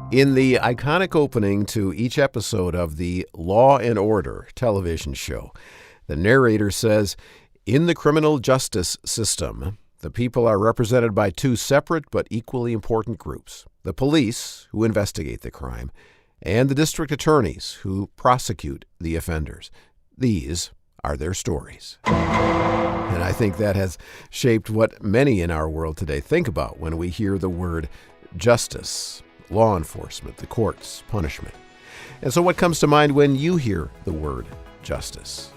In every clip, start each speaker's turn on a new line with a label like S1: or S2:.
S1: In the iconic opening to each episode of the Law and Order television show, the narrator says, "In the criminal justice system, the people are represented by two separate but equally important groups: the police, who investigate the crime, and the district attorneys, who prosecute the offenders. These are their stories." And I think that has shaped what many in our world today think about when we hear the word justice, law enforcement, the courts, punishment. And so what comes to mind when you hear the word justice?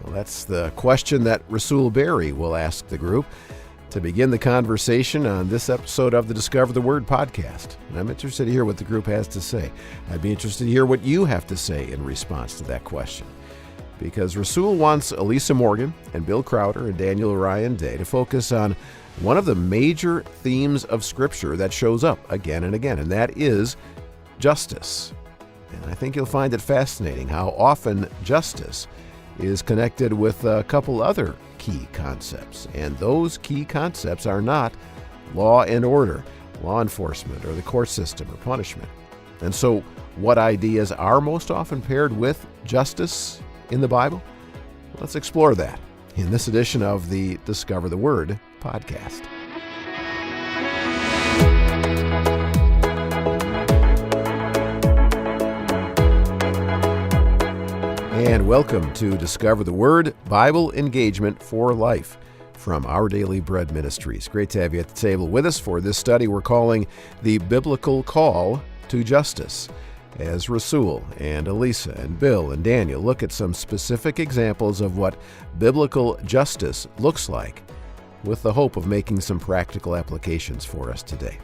S1: Well, that's the question that Rasul Berry will ask the group to begin the conversation on this episode of the Discover the Word podcast. And I'm interested to hear what the group has to say. I'd be interested to hear what you have to say in response to that question. Because Rasul wants Elisa Morgan and Bill Crowder and Daniel Ryan Day to focus on one of the major themes of Scripture that shows up again and again, and that is justice. And I think you'll find it fascinating how often justice is connected with a couple other key concepts. And those key concepts are not law and order, law enforcement, or the court system, or punishment. And so what ideas are most often paired with justice in the Bible? Let's explore that in this edition of the Discover the Word podcast. And welcome to Discover the Word, Bible Engagement for Life from Our Daily Bread Ministries. Great to have you at the table with us for this study we're calling The Biblical Call to Justice, as Rasul and Elisa and Bill and Daniel look at some specific examples of what biblical justice looks like, with the hope of making some practical applications for us today.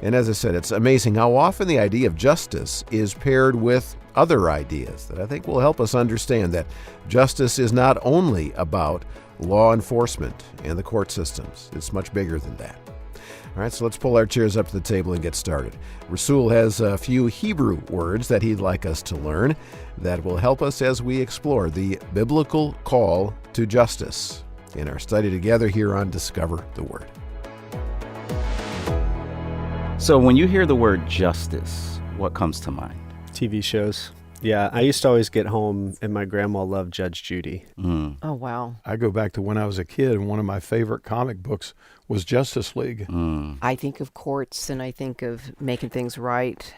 S1: And as I said, it's amazing how often the idea of justice is paired with other ideas that I think will help us understand that justice is not only about law enforcement and the court systems. It's much bigger than that. All right, so let's pull our chairs up to the table and get started. Rasul has a few Hebrew words that he'd like us to learn that will help us as we explore the biblical call to justice in our study together here on Discover the Word.
S2: So when you hear the word justice, what comes to mind?
S3: TV shows. Yeah, I used to always get home and my grandma loved Judge Judy.
S4: Oh, wow.
S5: I go back to when I was a kid, and one of my favorite comic books was Justice League.
S4: I think of courts and I think of making things right.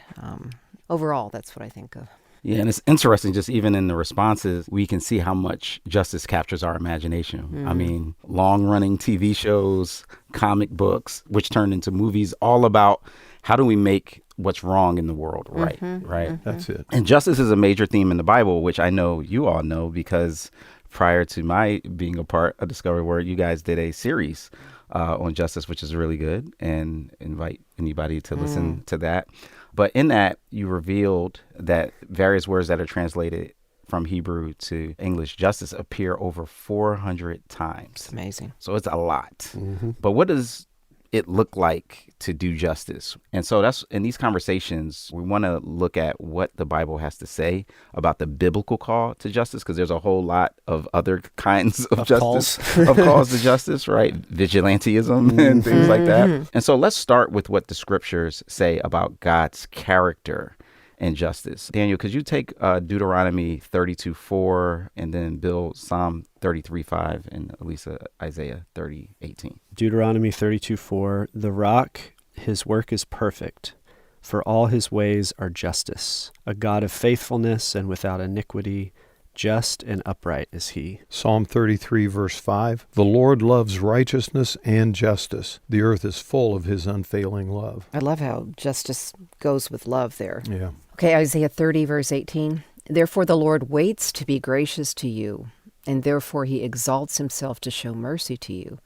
S4: Overall, that's what I think of.
S2: Yeah, and it's interesting, just even in the responses, we can see how much justice captures our imagination. I mean, long-running TV shows, comic books, which turned into movies, all about how do we make what's wrong in the world right, right?
S5: That's it.
S2: And justice is a major theme in the Bible, which I know you all know because prior to my being a part of Discover Word, you guys did a series on justice, which is really good, and invite anybody to listen to that. But in that, you revealed that various words that are translated from Hebrew to English, justice, appear over 400 times.
S4: It's amazing.
S2: So it's a lot. But what does it look like to do justice? And so that's in these conversations, we want to look at what the Bible has to say about the biblical call to justice, because there's a whole lot of other kinds of justice, of calls to justice, right? Vigilantism and things like that. And so let's start with what the scriptures say about God's character and justice. Daniel, could you take Deuteronomy 32:4, and then Bill, Psalm 33:5, and Elisa, Isaiah 30:18.
S3: Deuteronomy 32:4, the rock, his work is perfect, for all his ways are justice. A God of faithfulness and without iniquity, just and upright is he.
S5: Psalm 33, verse 5, the Lord loves righteousness and justice. The earth is full of his unfailing love.
S4: I love how justice goes with love there.
S5: Yeah.
S4: Okay, Isaiah 30, verse 18. Therefore the Lord waits to be gracious to you, and therefore he exalts himself to show mercy to you.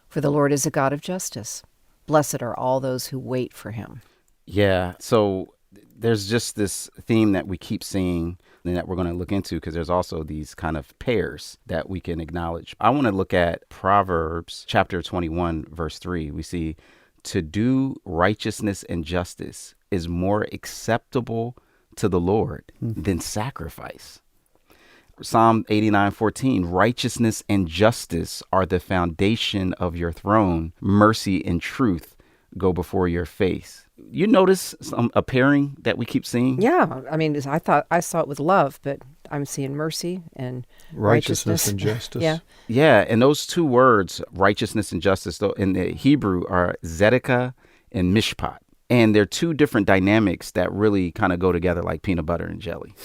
S4: For the Lord is a God of justice. Blessed are all those who wait for him.
S2: Yeah, so there's just this theme that we keep seeing and that we're going to look into, because there's also these kind of pairs that we can acknowledge. I want to look at Proverbs chapter 21, verse 3. We see, to do righteousness and justice is more acceptable to the Lord than sacrifice. Psalm 89:14, righteousness and justice are the foundation of your throne. Mercy and truth go before your face. You notice a pairing that we keep seeing?
S4: Yeah, I mean, I thought I saw it with love, but I'm seeing mercy and righteousness
S5: and justice.
S4: Yeah.
S2: Yeah, and those two words, righteousness and justice, though, in the Hebrew are tzedakah and mishpat. And they're two different dynamics that really kind of go together like peanut butter and jelly.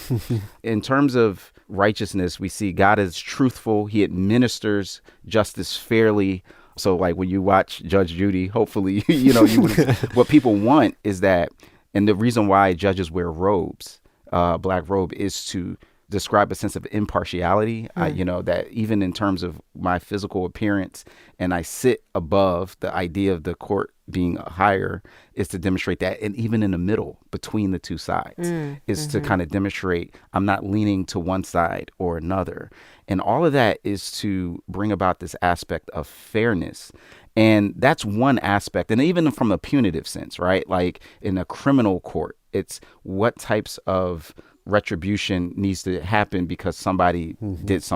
S2: In terms of righteousness, we see God is truthful. He administers justice fairly. So like when you watch Judge Judy, hopefully, you would, what people want is that, and the reason why judges wear robes, black robe, is to describe a sense of impartiality, that even in terms of my physical appearance, and I sit above the idea of the court being higher, is to demonstrate that. And even in the middle between the two sides is to kind of demonstrate I'm not leaning to one side or another. And all of that is to bring about this aspect of fairness. And that's one aspect. And even from a punitive sense, right? Like in a criminal court, it's what types of retribution needs to happen because somebody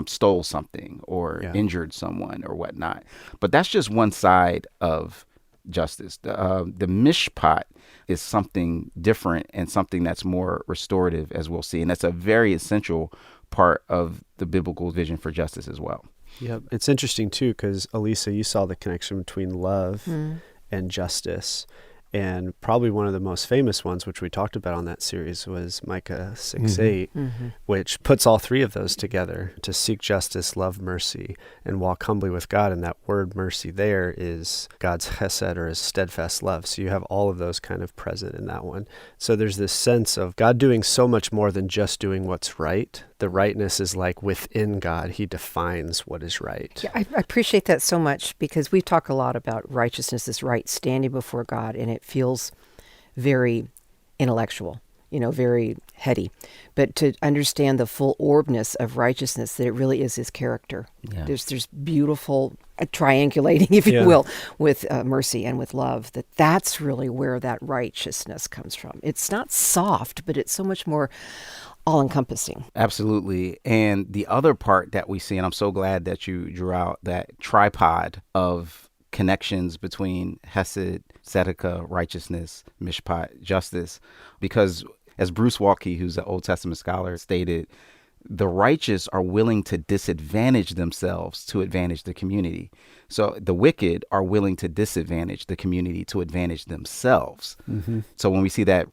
S2: stole something or injured someone or whatnot. But that's just one side of justice. The mishpat is something different and something that's more restorative, as we'll see. And that's a very essential part of the biblical vision for justice as well.
S3: Yep. It's interesting, too, because, Elisa, you saw the connection between love and justice. And probably one of the most famous ones, which we talked about on that series, was Micah 6:8, which puts all three of those together: to seek justice, love mercy, and walk humbly with God. And that word mercy there is God's chesed, or his steadfast love. So you have all of those kind of present in that one. So there's this sense of God doing so much more than just doing what's right. The rightness is like within God. He defines what is right.
S4: Yeah, I appreciate that so much, because we talk a lot about righteousness as right standing before God, and it feels very intellectual, very heady. But to understand the full orbness of righteousness, that it really is his character.
S2: Yeah.
S4: There's beautiful triangulating, if you will, with mercy and with love, that's really where that righteousness comes from. It's not soft, but it's so much more all-encompassing.
S2: Absolutely. And the other part that we see, and I'm so glad that you drew out that tripod of connections between Hesed, tzedakah, righteousness, mishpat, justice, because as Bruce Waltke, who's an Old Testament scholar, stated, the righteous are willing to disadvantage themselves to advantage the community. So the wicked are willing to disadvantage the community to advantage themselves. So when we see that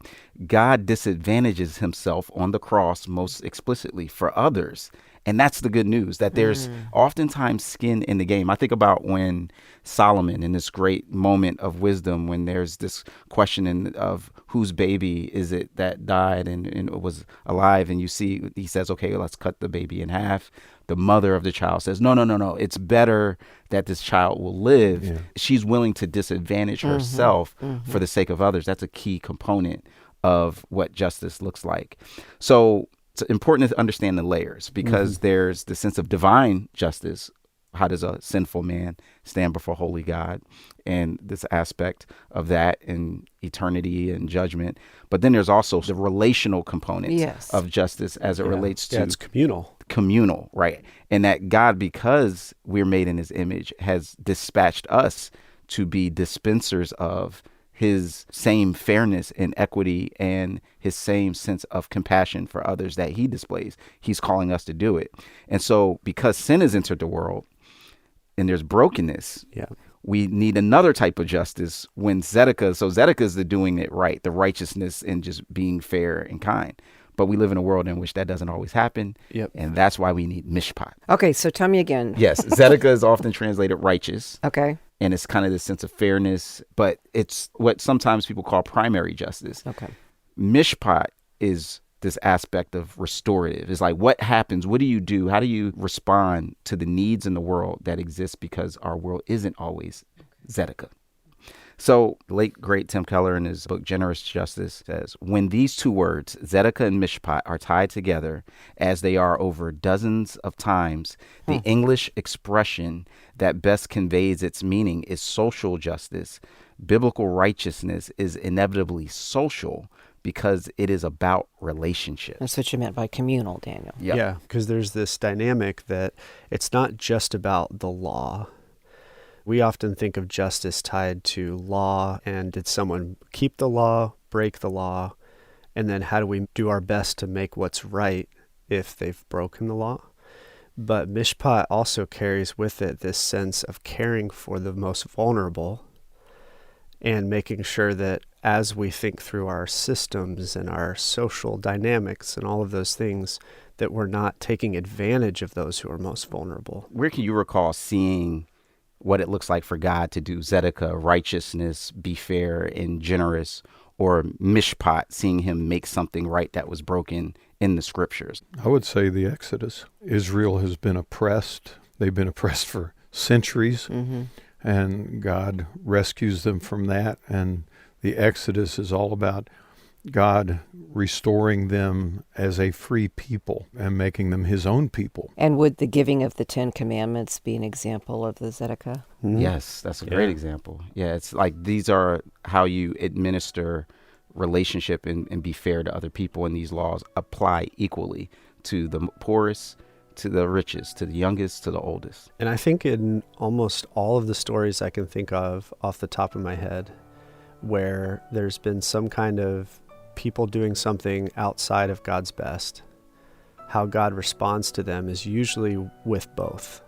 S2: God disadvantages himself on the cross most explicitly for others, and that's the good news, that there's oftentimes skin in the game. I think about when Solomon, in this great moment of wisdom, when there's this question of whose baby is it that died and was alive, and you see, he says, okay, let's cut the baby in half. The mother of the child says, no, it's better that this child will live. Yeah. She's willing to disadvantage herself for the sake of others. That's a key component of what justice looks like. So it's important to understand the layers, because there's the sense of divine justice. How does a sinful man stand before holy God? And this aspect of that in eternity and judgment. But then there's also the relational components of justice as it relates to...
S3: it's communal.
S2: Communal, right? And that God, because we're made in his image, has dispatched us to be dispensers of his same fairness and equity and his same sense of compassion for others that he displays. He's calling us to do it. And so because sin has entered the world and there's brokenness, we need another type of justice when tzedakah is the doing it right, the righteousness and just being fair and kind. But we live in a world in which that doesn't always happen. And that's why we need mishpat.
S4: Okay, so tell me again.
S2: Yes, tzedakah is often translated righteous.
S4: Okay.
S2: And it's kind of this sense of fairness, but it's what sometimes people call primary justice.
S4: Okay.
S2: Mishpat is this aspect of restorative. It's like, what happens? What do you do? How do you respond to the needs in the world that exist because our world isn't always tzedakah? So the late, great Tim Keller in his book, Generous Justice, says, when these two words, tzedakah and mishpat, are tied together, as they are over dozens of times, the English expression that best conveys its meaning is social justice. Biblical righteousness is inevitably social because it is about relationship.
S4: That's what you meant by communal, Daniel.
S3: Yeah, because there's this dynamic that it's not just about the law, We often think of justice tied to law, and did someone keep the law, break the law, and then how do we do our best to make what's right if they've broken the law? But mishpat also carries with it this sense of caring for the most vulnerable and making sure that as we think through our systems and our social dynamics and all of those things, that we're not taking advantage of those who are most vulnerable.
S2: Where can you recall seeing what it looks like for God to do tzedakah, righteousness, be fair and generous, or mishpat, seeing him make something right that was broken in the scriptures?
S5: I would say the Exodus. Israel has been oppressed. They've been oppressed for centuries, and God rescues them from that. And the Exodus is all about God restoring them as a free people and making them his own people.
S4: And would the giving of the 10 Commandments be an example of the tzedakah?
S2: Yes, that's a great example. Yeah, it's like these are how you administer relationship and be fair to other people, and these laws apply equally to the poorest, to the richest, to the youngest, to the oldest.
S3: And I think in almost all of the stories I can think of off the top of my head, where there's been some kind of people doing something outside of God's best, how God responds to them is usually with both.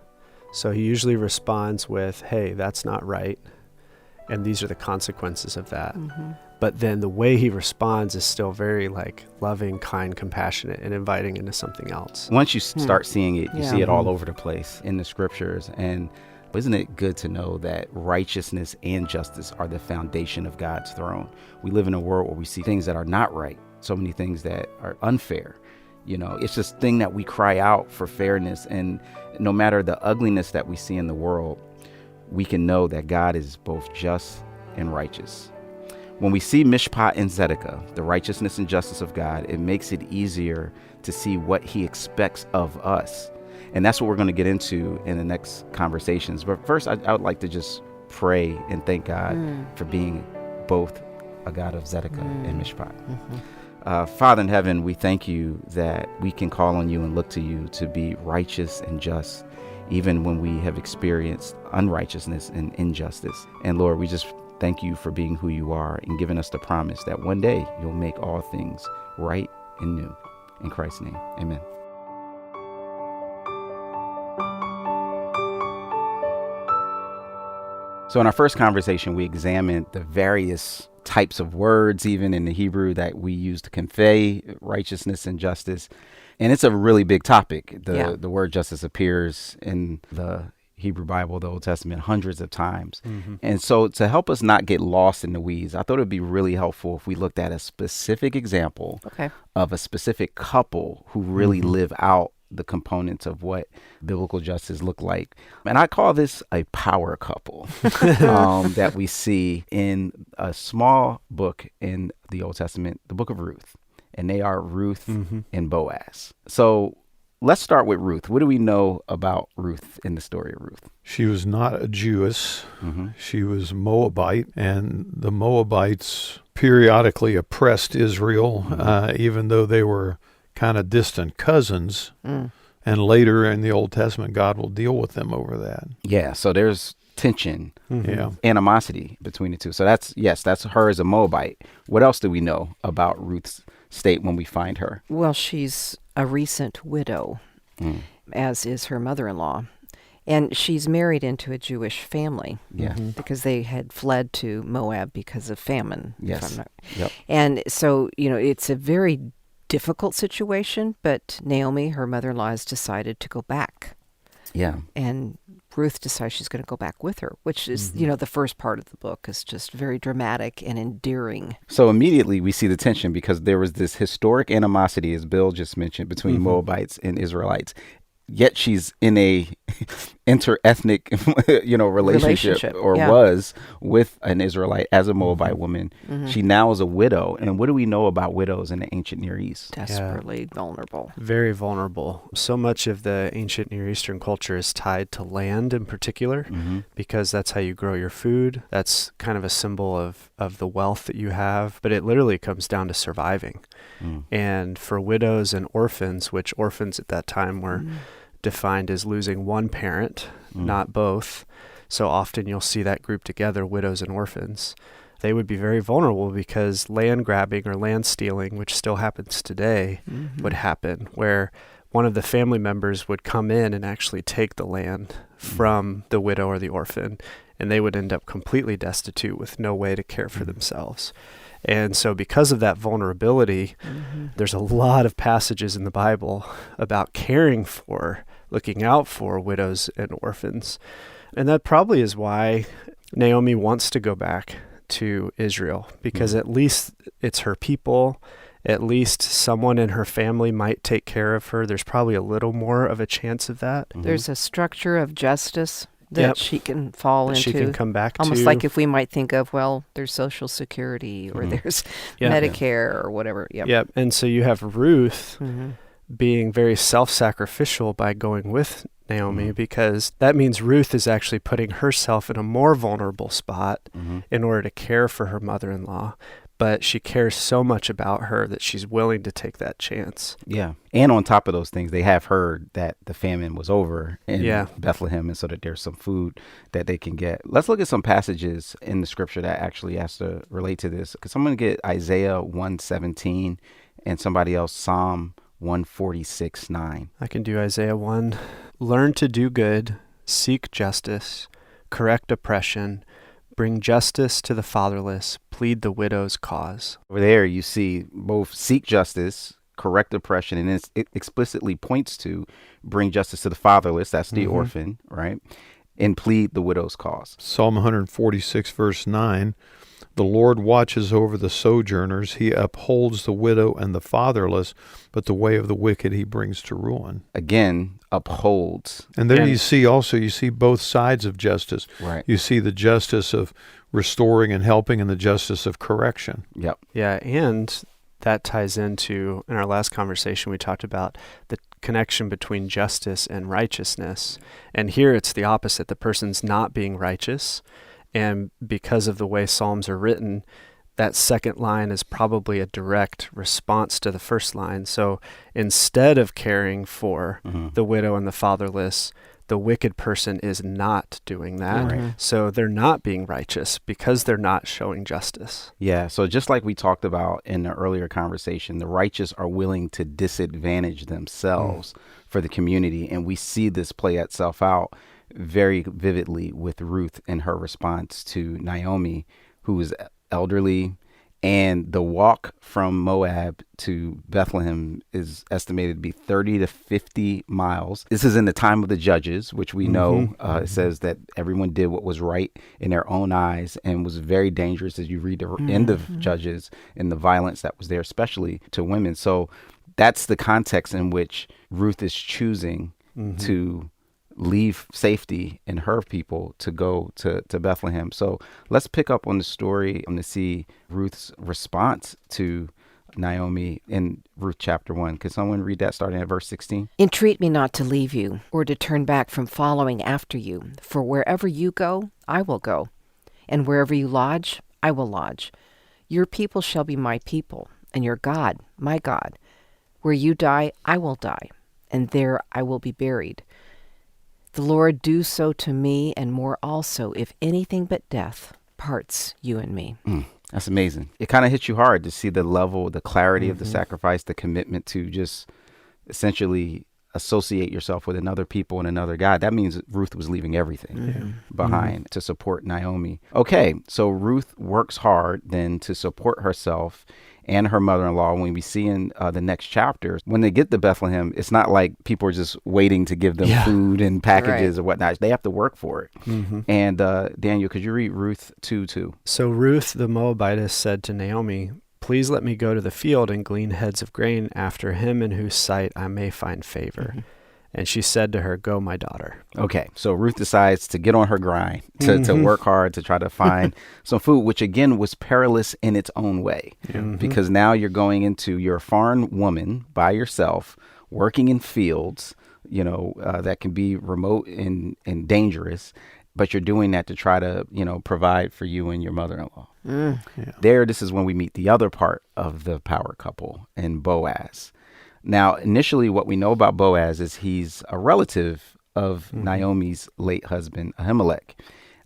S3: So he usually responds with, hey, that's not right, and these are the consequences of that. But then the way he responds is still very like loving, kind, compassionate, and inviting into something else.
S2: Once you start seeing it, you see it all over the place in the scriptures. And isn't it good to know that righteousness and justice are the foundation of God's throne? We live in a world where we see things that are not right, so many things that are unfair. You know, it's this thing that we cry out for fairness. And no matter the ugliness that we see in the world, we can know that God is both just and righteous. When we see mishpat and tzedakah, the righteousness and justice of God, it makes it easier to see what he expects of us. And that's what we're going to get into in the next conversations. But first, I would like to just pray and thank God for being both a God of tzedakah and mishpat. Father in heaven, we thank you that we can call on you and look to you to be righteous and just, even when we have experienced unrighteousness and injustice. And Lord, we just thank you for being who you are and giving us the promise that one day you'll make all things right and new. In Christ's name, amen. So in our first conversation, we examined the various types of words, even in the Hebrew, that we use to convey righteousness and justice. And it's a really big topic. The word justice appears in the Hebrew Bible, the Old Testament, hundreds of times. And so to help us not get lost in the weeds, I thought it would be really helpful if we looked at a specific example of a specific couple who really live out the components of what biblical justice look like. And I call this a power couple that we see in a small book in the Old Testament, the book of Ruth. And they are Ruth and Boaz. So let's start with Ruth. What do we know about Ruth in the story of Ruth?
S5: She was not a Jewess. She was Moabite, and the Moabites periodically oppressed Israel, even though they were kind of distant cousins. And later in the Old Testament, God will deal with them over that.
S2: Yeah, so there's tension, animosity between the two. So that's her as a Moabite. What else do we know about Ruth's state when we find her?
S4: Well, she's a recent widow, as is her mother-in-law. And she's married into a Jewish family because they had fled to Moab because of famine.
S2: Yes.
S4: And so, it's a very difficult situation, but Naomi, her mother-in-law, has decided to go back.
S2: Yeah.
S4: And Ruth decides she's going to go back with her, which is, the first part of the book is just very dramatic and endearing.
S2: So immediately we see the tension because there was this historic animosity, as Bill just mentioned, between Moabites and Israelites. Yet she's in a inter-ethnic, relationship was with an Israelite as a Moabite woman. She now is a widow. And what do we know about widows in the ancient Near East?
S4: Desperately vulnerable.
S3: Very vulnerable. So much of the ancient Near Eastern culture is tied to land in particular, because that's how you grow your food. That's kind of a symbol of the wealth that you have. But it literally comes down to surviving. And for widows and orphans, which orphans at that time were defined as losing one parent, not both, So often you'll see that group together, widows and orphans. They would be very vulnerable because land grabbing or land stealing, which still happens today, would happen, where one of the family members would come in and actually take the land from the widow or the orphan, and they would end up completely destitute with no way to care for themselves. And so because of that vulnerability, there's a lot of passages in the Bible about caring for, looking out for widows and orphans. And that probably is why Naomi wants to go back to Israel, because at least it's her people. At least someone in her family might take care of her. There's probably a little more of a chance of that.
S4: There's a structure of justice that she can fall into.
S3: She can come back
S4: almost
S3: to.
S4: like if we might think of, well, there's Social Security or there's Medicare or whatever.
S3: Yep. And so you have Ruth being very self-sacrificial by going with Naomi, because that means Ruth is actually putting herself in a more vulnerable spot in order to care for her mother-in-law. But she cares so much about her that she's willing to take that chance.
S2: Yeah. And on top of those things, they have heard that the famine was over in Bethlehem, and so that there's some food that they can get. Let's look at some passages in the scripture that actually has to relate to this. Could someone get Isaiah 1:17 and somebody else Psalm 146:9?
S3: I can do Isaiah 1. Learn to do good, seek justice, correct oppression, bring justice to the fatherless, plead the widow's cause.
S2: Over there, you see both seek justice, correct oppression, and it explicitly points to bring justice to the fatherless, that's the orphan, right? And plead the widow's cause.
S5: Psalm 146, verse 9, the Lord watches over the sojourners. He upholds the widow and the fatherless, but the way of the wicked he brings to ruin.
S2: Again, upholds.
S5: And there you see both sides of justice.
S2: Right.
S5: You see the justice of restoring and helping and the justice of correction.
S2: Yep.
S3: Yeah, and that ties into, in our last conversation, we talked about the connection between justice and righteousness. And here it's the opposite. The person's not being righteous. And because of the way Psalms are written, that second line is probably a direct response to the first line. So instead of caring for the widow and the fatherless, the wicked person is not doing that.
S2: Right.
S3: So they're not being righteous because they're not showing justice.
S2: Yeah. So just like we talked about in the earlier conversation, the righteous are willing to disadvantage themselves for the community. And we see this play itself out very vividly with Ruth and her response to Naomi, who is elderly, and the walk from Moab to Bethlehem is estimated to be 30 to 50 miles. This is in the time of the judges, which we know it says that everyone did what was right in their own eyes and was very dangerous as you read the end of Judges and the violence that was there, especially to women. So that's the context in which Ruth is choosing to leave safety in her people to go to Bethlehem. So let's pick up on the story and to see Ruth's response to Naomi in Ruth chapter 1. Could someone read that starting at verse 16?
S4: Entreat me not to leave you or to turn back from following after you, for wherever you go, I will go, and wherever you lodge, I will lodge. Your people shall be my people, and your God, my God. Where you die, I will die, and there I will be buried. The Lord do so to me, and more also, if anything but death parts you and me.
S2: That's amazing. It kind of hits you hard to see the level, the clarity of the sacrifice, the commitment to just essentially associate yourself with another people and another God. That means Ruth was leaving everything behind to support Naomi. Okay, so Ruth works hard then to support herself and her mother-in-law. When we see in the next chapters, when they get to Bethlehem, it's not like people are just waiting to give them food and packages or whatnot. They have to work for it. And Daniel, could you read Ruth 2:2?
S3: So Ruth the Moabitess said to Naomi, please let me go to the field and glean heads of grain after him in whose sight I may find favor. And she said to her, go, my daughter.
S2: Okay, so Ruth decides to get on her grind, to work hard, to try to find some food, which again was perilous in its own way. Because now you're a foreign woman by yourself, working in fields, that can be remote and dangerous, but you're doing that to try to, provide for you and your mother-in-law. There, this is when we meet the other part of the power couple and Boaz. Now, initially, what we know about Boaz is he's a relative of Naomi's late husband, Ahimelech.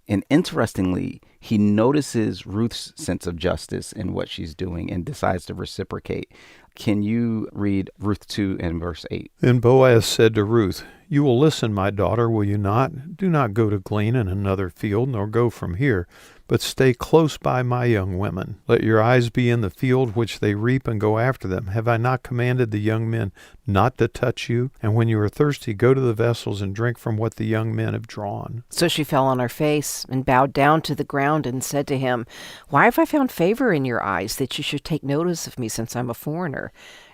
S2: And interestingly, he notices Ruth's sense of justice in what she's doing and decides to reciprocate. Can you read Ruth 2 and verse 8?
S5: Then Boaz said to Ruth, "You will listen, my daughter, will you not? Do not go to glean in another field, nor go from here, but stay close by my young women. Let your eyes be in the field which they reap, and go after them. Have I not commanded the young men not to touch you? And when you are thirsty, go to the vessels and drink from what the young men have drawn."
S4: So she fell on her face and bowed down to the ground and said to him, "Why have I found favor in your eyes that you should take notice of me since I'm a foreigner?"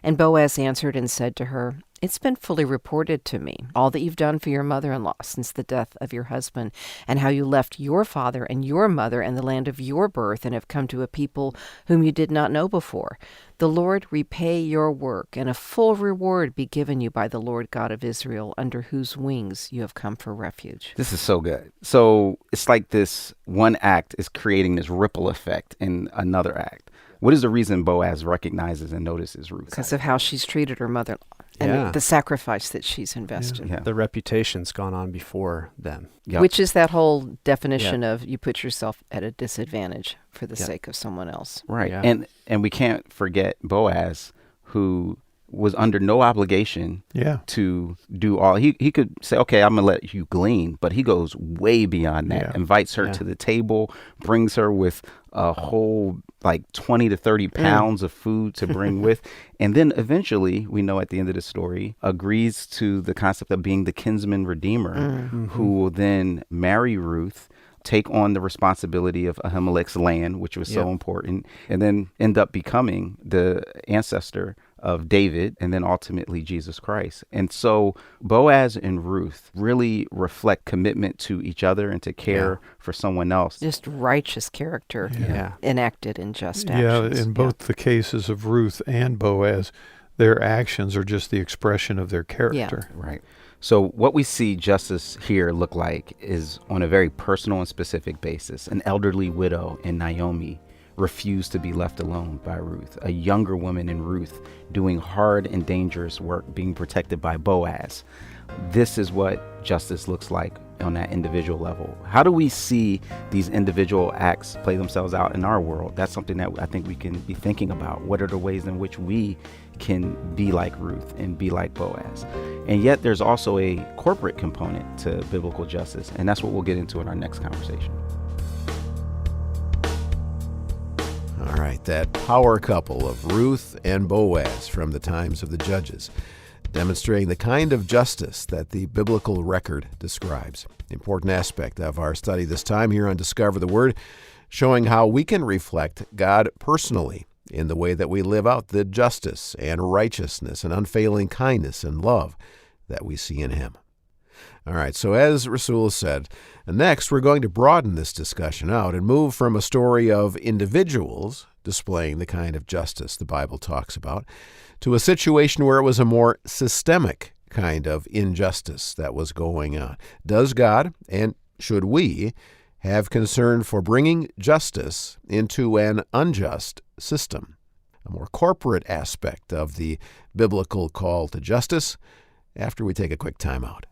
S4: And Boaz answered and said to her, "It's been fully reported to me, all that you've done for your mother-in-law since the death of your husband, and how you left your father and your mother and the land of your birth and have come to a people whom you did not know before. The Lord repay your work, and a full reward be given you by the Lord God of Israel, under whose wings you have come for refuge."
S2: This is so good. So it's like this one act is creating this ripple effect in another act. What is the reason Boaz recognizes and notices Ruth?
S4: Because of how she's treated her mother-in-law and
S3: Yeah.
S4: the sacrifice that she's invested.
S2: Yeah.
S3: The reputation's gone on before them.
S2: Yep.
S4: Which is that whole definition of you put yourself at a disadvantage for the sake of someone else.
S2: Right.
S3: Yeah.
S2: And we can't forget Boaz, who was under no obligation to do all. He could say, okay, I'm going to let you glean, but he goes way beyond that, invites her to the table, brings her with a whole like 20 to 30 pounds of food to bring with. And then eventually, we know at the end of the story, agrees to the concept of being the kinsman redeemer, who will then marry Ruth, take on the responsibility of Ahimelech's land, which was so important, and then end up becoming the ancestor of David and then ultimately Jesus Christ. And so Boaz and Ruth really reflect commitment to each other and to care for someone else.
S4: Just righteous character enacted in just actions.
S5: Yeah, in both the cases of Ruth and Boaz, their actions are just the expression of their character.
S2: Right. So what we see justice here look like is on a very personal and specific basis. An elderly widow in Naomi refused to be left alone by Ruth. A younger woman in Ruth doing hard and dangerous work, being protected by Boaz. This is what justice looks like on that individual level. How do we see these individual acts play themselves out in our world? That's something that I think we can be thinking about. What are the ways in which we can be like Ruth and be like Boaz? And yet there's also a corporate component to biblical justice, and that's what we'll get into in our next conversation.
S1: All right, that power couple of Ruth and Boaz from the times of the Judges, demonstrating the kind of justice that the biblical record describes. Important aspect of our study this time here on Discover the Word, showing how we can reflect God personally in the way that we live out the justice and righteousness and unfailing kindness and love that we see in Him. All right, so as Rasul said, next we're going to broaden this discussion out and move from a story of individuals displaying the kind of justice the Bible talks about to a situation where it was a more systemic kind of injustice that was going on. Does God, and should we, have concern for bringing justice into an unjust system? A more corporate aspect of the biblical call to justice after we take a quick time out.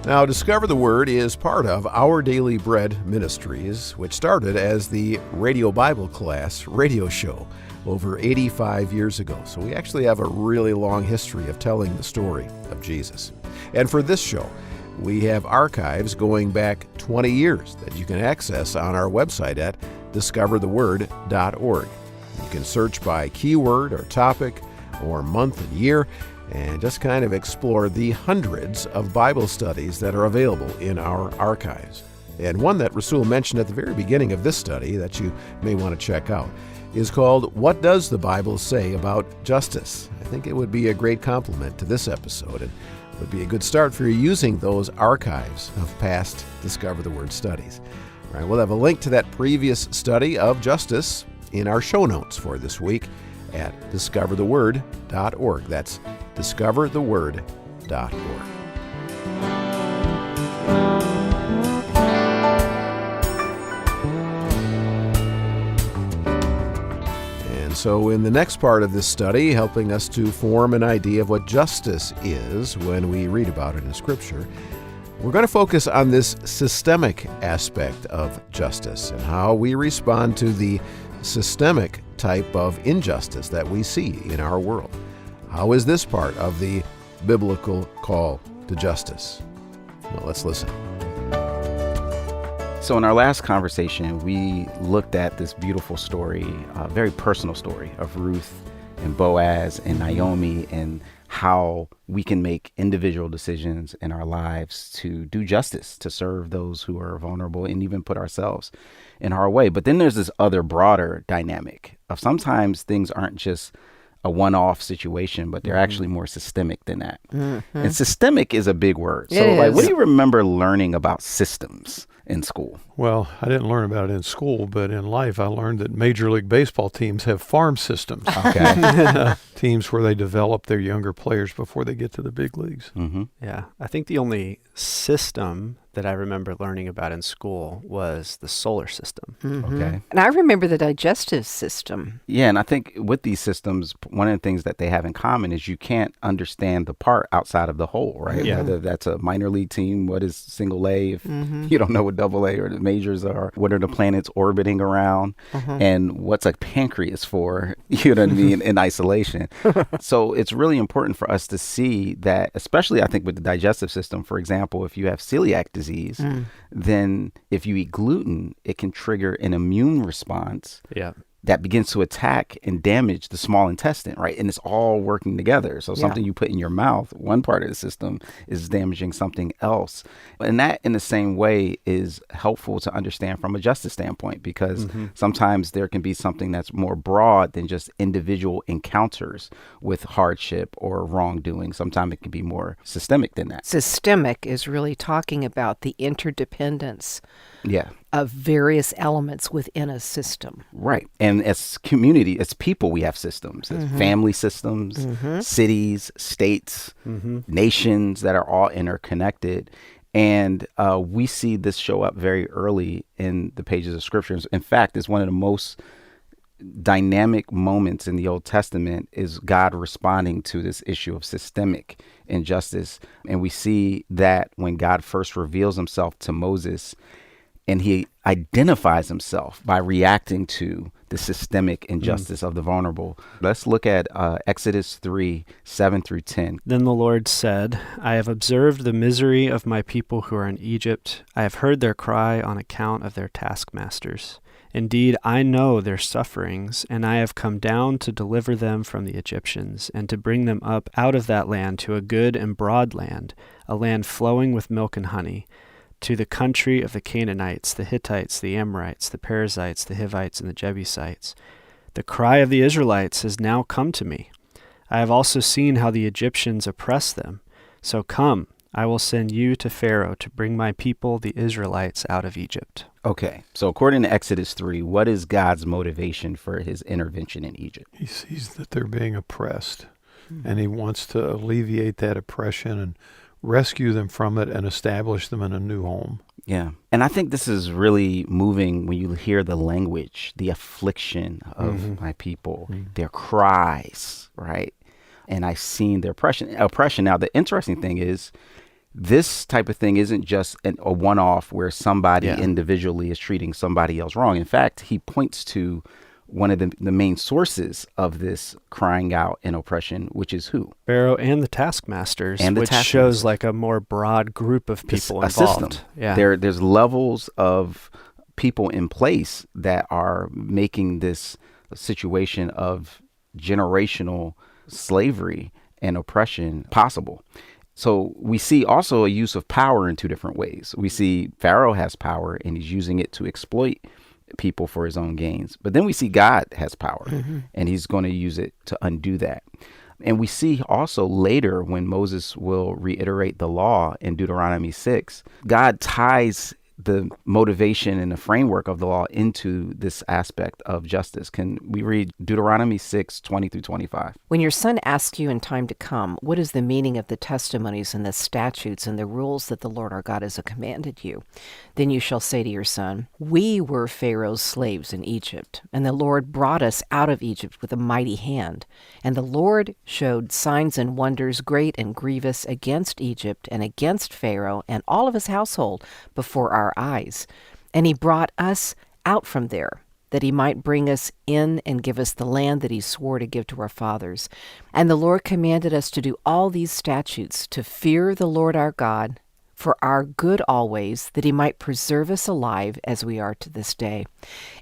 S1: Now, Discover the Word is part of Our Daily Bread Ministries, which started as the Radio Bible Class radio show over 85 years ago. So we actually have a really long history of telling the story of Jesus. And for this show, we have archives going back 20 years that you can access on our website at discovertheword.org. You can search by keyword or topic or month and year and just kind of explore the hundreds of Bible studies that are available in our archives. And one that Rasul mentioned at the very beginning of this study that you may want to check out is called What Does the Bible Say About Justice? I think it would be a great complement to this episode and would be a good start for you using those archives of past Discover the Word studies. All right, we'll have a link to that previous study of justice in our show notes for this week at discovertheword.org. That's discovertheword.org. so in the next part of this study, helping us to form an idea of what justice is when we read about it in Scripture, we're going to focus on this systemic aspect of justice and how we respond to the systemic type of injustice that we see in our world. How is this part of the biblical call to justice? Well, let's listen.
S2: So in our last conversation, we looked at this beautiful story, a very personal story of Ruth and Boaz and Naomi, and how we can make individual decisions in our lives to do justice, to serve those who are vulnerable, and even put ourselves in our way. But then there's this other broader dynamic of sometimes things aren't just a one-off situation, but they're actually more systemic than that. And systemic is a big word. So what do you remember learning about systems in school?
S5: Well, I didn't learn about it in school, but in life I learned that Major League Baseball teams have farm systems.
S2: Okay.
S5: Teams where they develop their younger players before they get to the big leagues.
S3: Yeah. I think the only system that I remember learning about in school was the solar system.
S2: Okay.
S4: And I remember the digestive system.
S2: Yeah, and I think with these systems, one of the things that they have in common is you can't understand the part outside of the whole, right?
S3: Yeah.
S2: Whether that's a minor league team, what is single A, if you don't know what double A or the majors are, what are the planets orbiting around, and what's a pancreas for, you know what I mean, in isolation. So it's really important for us to see that, especially I think with the digestive system, for example, if you have celiac disease, then if you eat gluten, it can trigger an immune response
S3: Yeah.
S2: that begins to attack and damage the small intestine, right? And it's all working together. So something you put in your mouth, one part of the system is damaging something else. And that in the same way is helpful to understand from a justice standpoint, because sometimes there can be something that's more broad than just individual encounters with hardship or wrongdoing. Sometimes it can be more systemic than that.
S4: Systemic is really talking about the interdependence
S2: Yeah.
S4: of various elements within a system.
S2: Right. And as community, as people, we have systems, as family systems, cities, states, nations that are all interconnected. And we see this show up very early in the pages of scriptures. In fact, it's one of the most dynamic moments in the Old Testament is God responding to this issue of systemic injustice. And we see that when God first reveals himself to Moses, and he identifies himself by reacting to the systemic injustice of the vulnerable. Let's look at Exodus 3, 7 through 10.
S3: Then the Lord said, I have observed the misery of my people who are in Egypt. I have heard their cry on account of their taskmasters. Indeed, I know their sufferings, and I have come down to deliver them from the Egyptians, and to bring them up out of that land to a good and broad land, a land flowing with milk and honey, to the country of the Canaanites, the Hittites, the Amorites, the Perizzites, the Hivites, and the Jebusites. The cry of the Israelites has now come to me. I have also seen how the Egyptians oppress them. So come, I will send you to Pharaoh to bring my people, the Israelites, out of Egypt.
S2: Okay, so according to Exodus 3, what is God's motivation for his intervention in Egypt?
S5: He sees that they're being oppressed, and he wants to alleviate that oppression and rescue them from it and establish them in a new home.
S2: Yeah. And I think this is really moving when you hear the language, the affliction of my people, their cries, right? And I've seen their oppression. Now, the interesting thing is this type of thing isn't just a one-off where somebody individually is treating somebody else wrong. In fact, he points to one of the main sources of this crying out and oppression, which is who?
S3: Pharaoh and the taskmasters,
S2: And the
S3: which
S2: taskmasters.
S3: shows like a more broad group of people
S2: A
S3: involved.
S2: system.
S3: Yeah.
S2: There's levels of people in place that are making this situation of generational slavery and oppression possible. So we see also a use of power in two different ways. We see Pharaoh has power and he's using it to exploit people for his own gains. But then we see God has power and he's going to use it to undo that. And we see also later when Moses will reiterate the law in Deuteronomy 6, God ties the motivation and the framework of the law into this aspect of justice. Can we read Deuteronomy 6:20-25?
S4: When your son asks you in time to come, what is the meaning of the testimonies and the statutes and the rules that the Lord our God has commanded you? Then you shall say to your son, we were Pharaoh's slaves in Egypt, and the Lord brought us out of Egypt with a mighty hand. And the Lord showed signs and wonders great and grievous against Egypt and against Pharaoh and all of his household before our eyes. And he brought us out from there, that he might bring us in and give us the land that he swore to give to our fathers. And the Lord commanded us to do all these statutes, to fear the Lord our God, for our good always, that he might preserve us alive as we are to this day.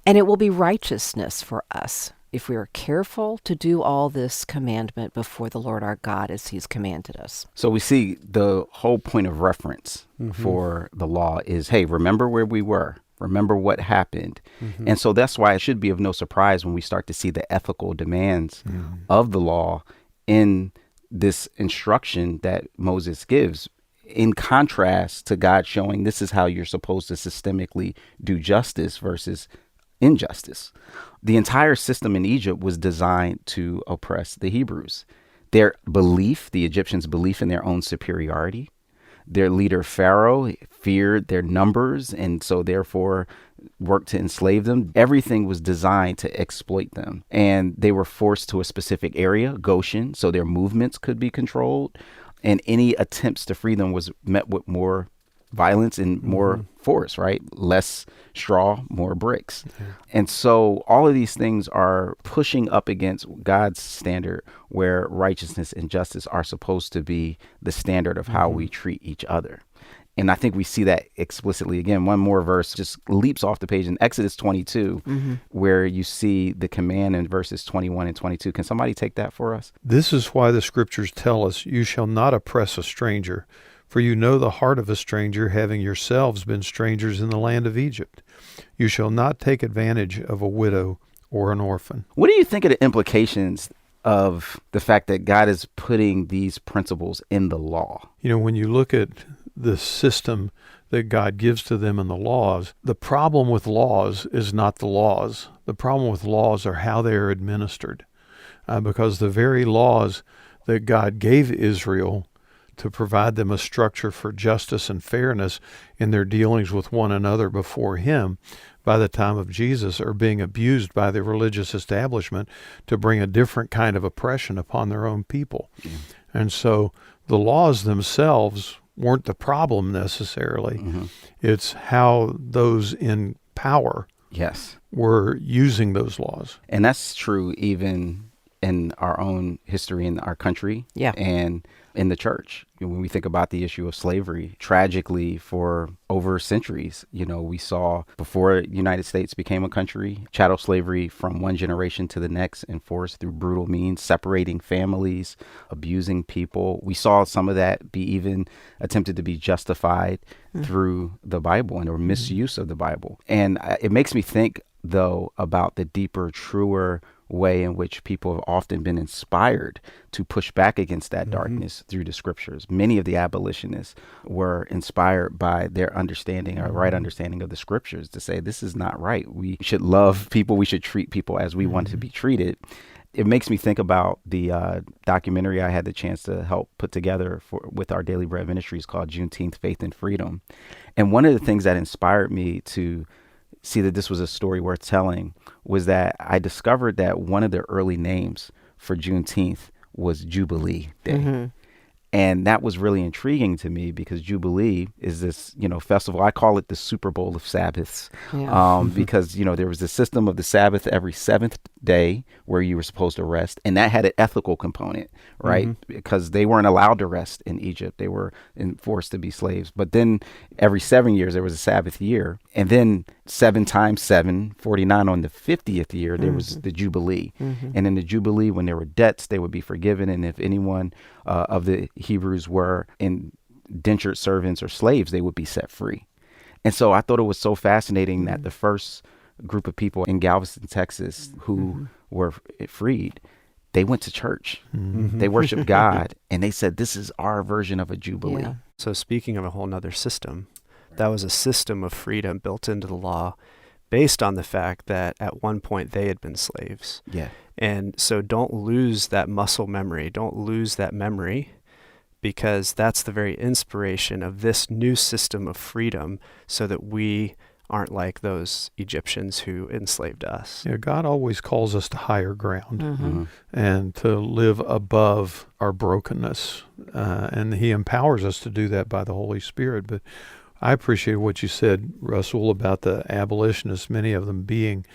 S4: And it will be righteousness for us if we are careful to do all this commandment before the Lord our God as he's commanded us.
S2: So we see the whole point of reference for the law is, hey, remember where we were. Remember what happened. And so that's why it should be of no surprise when we start to see the ethical demands of the law in this instruction that Moses gives, in contrast to God showing this is how you're supposed to systemically do justice versus injustice. The entire system in Egypt was designed to oppress the Hebrews. Their belief, the Egyptians' belief in their own superiority, their leader Pharaoh feared their numbers and so therefore worked to enslave them. Everything was designed to exploit them. And they were forced to a specific area, Goshen, so their movements could be controlled. And any attempts to free them was met with more violence and more force, right? Less straw, more bricks. And so all of these things are pushing up against God's standard where righteousness and justice are supposed to be the standard of how we treat each other. And I think we see that explicitly. Again, one more verse just leaps off the page in Exodus 22, where you see the command in verses 21 and 22. Can somebody take that for us?
S5: This is why the scriptures tell us, you shall not oppress a stranger, for you know the heart of a stranger, having yourselves been strangers in the land of Egypt. You shall not take advantage of a widow or an orphan.
S2: What do you think of the implications of the fact that God is putting these principles in the law?
S5: You know, when you look at the system that God gives to them in the laws, the problem with laws is not the laws. The problem with laws are how they are administered. Because the very laws that God gave Israel to provide them a structure for justice and fairness in their dealings with one another before him, by the time of Jesus, are being abused by the religious establishment to bring a different kind of oppression upon their own people. And so the laws themselves weren't the problem necessarily. It's how those in power were using those laws.
S2: And that's true even in our own history in our country and in the church. When we think about the issue of slavery, tragically for over centuries, you know, we saw before the United States became a country, chattel slavery from one generation to the next enforced through brutal means, separating families, abusing people. We saw some of that be even attempted to be justified through the Bible and or misuse of the Bible. And it makes me think, though, about the deeper, truer way in which people have often been inspired to push back against that darkness through the scriptures. Many of the abolitionists were inspired by their understanding or right understanding of the scriptures to say, this is not right. We should love people. We should treat people as we want to be treated. It makes me think about the documentary I had the chance to help put together with our Daily Bread Ministries called Juneteenth, Faith and Freedom. And one of the things that inspired me to see that this was a story worth telling was that I discovered that one of the early names for Juneteenth was Jubilee Day. And that was really intriguing to me because Jubilee is this, you know, festival. I call it the Super Bowl of Sabbaths because, you know, there was the system of the Sabbath every seventh day where you were supposed to rest. And that had an ethical component, right? Because they weren't allowed to rest in Egypt. They were forced to be slaves. But then every 7 years, there was a Sabbath year. And then 7 times 7, 49 on the 50th year, there was the Jubilee. And in the Jubilee, when there were debts, they would be forgiven. And if anyone of the Hebrews were indentured servants or slaves, they would be set free. And so I thought it was so fascinating that the first group of people in Galveston, Texas, who were freed, they went to church. They worshiped God, and they said, this is our version of a Jubilee.
S3: So speaking of a whole nother system, That was a system of freedom built into the law based on the fact that at one point they had been slaves.
S2: Yeah.
S3: And so don't lose that muscle memory. Don't lose that memory, because that's the very inspiration of this new system of freedom, so that we aren't like those Egyptians who enslaved us.
S5: Yeah, God always calls us to higher ground
S2: Mm-hmm.
S5: and to live above our brokenness. And he empowers us to do that by the Holy Spirit. But I appreciate what you said, Russell, about the abolitionists, many of them being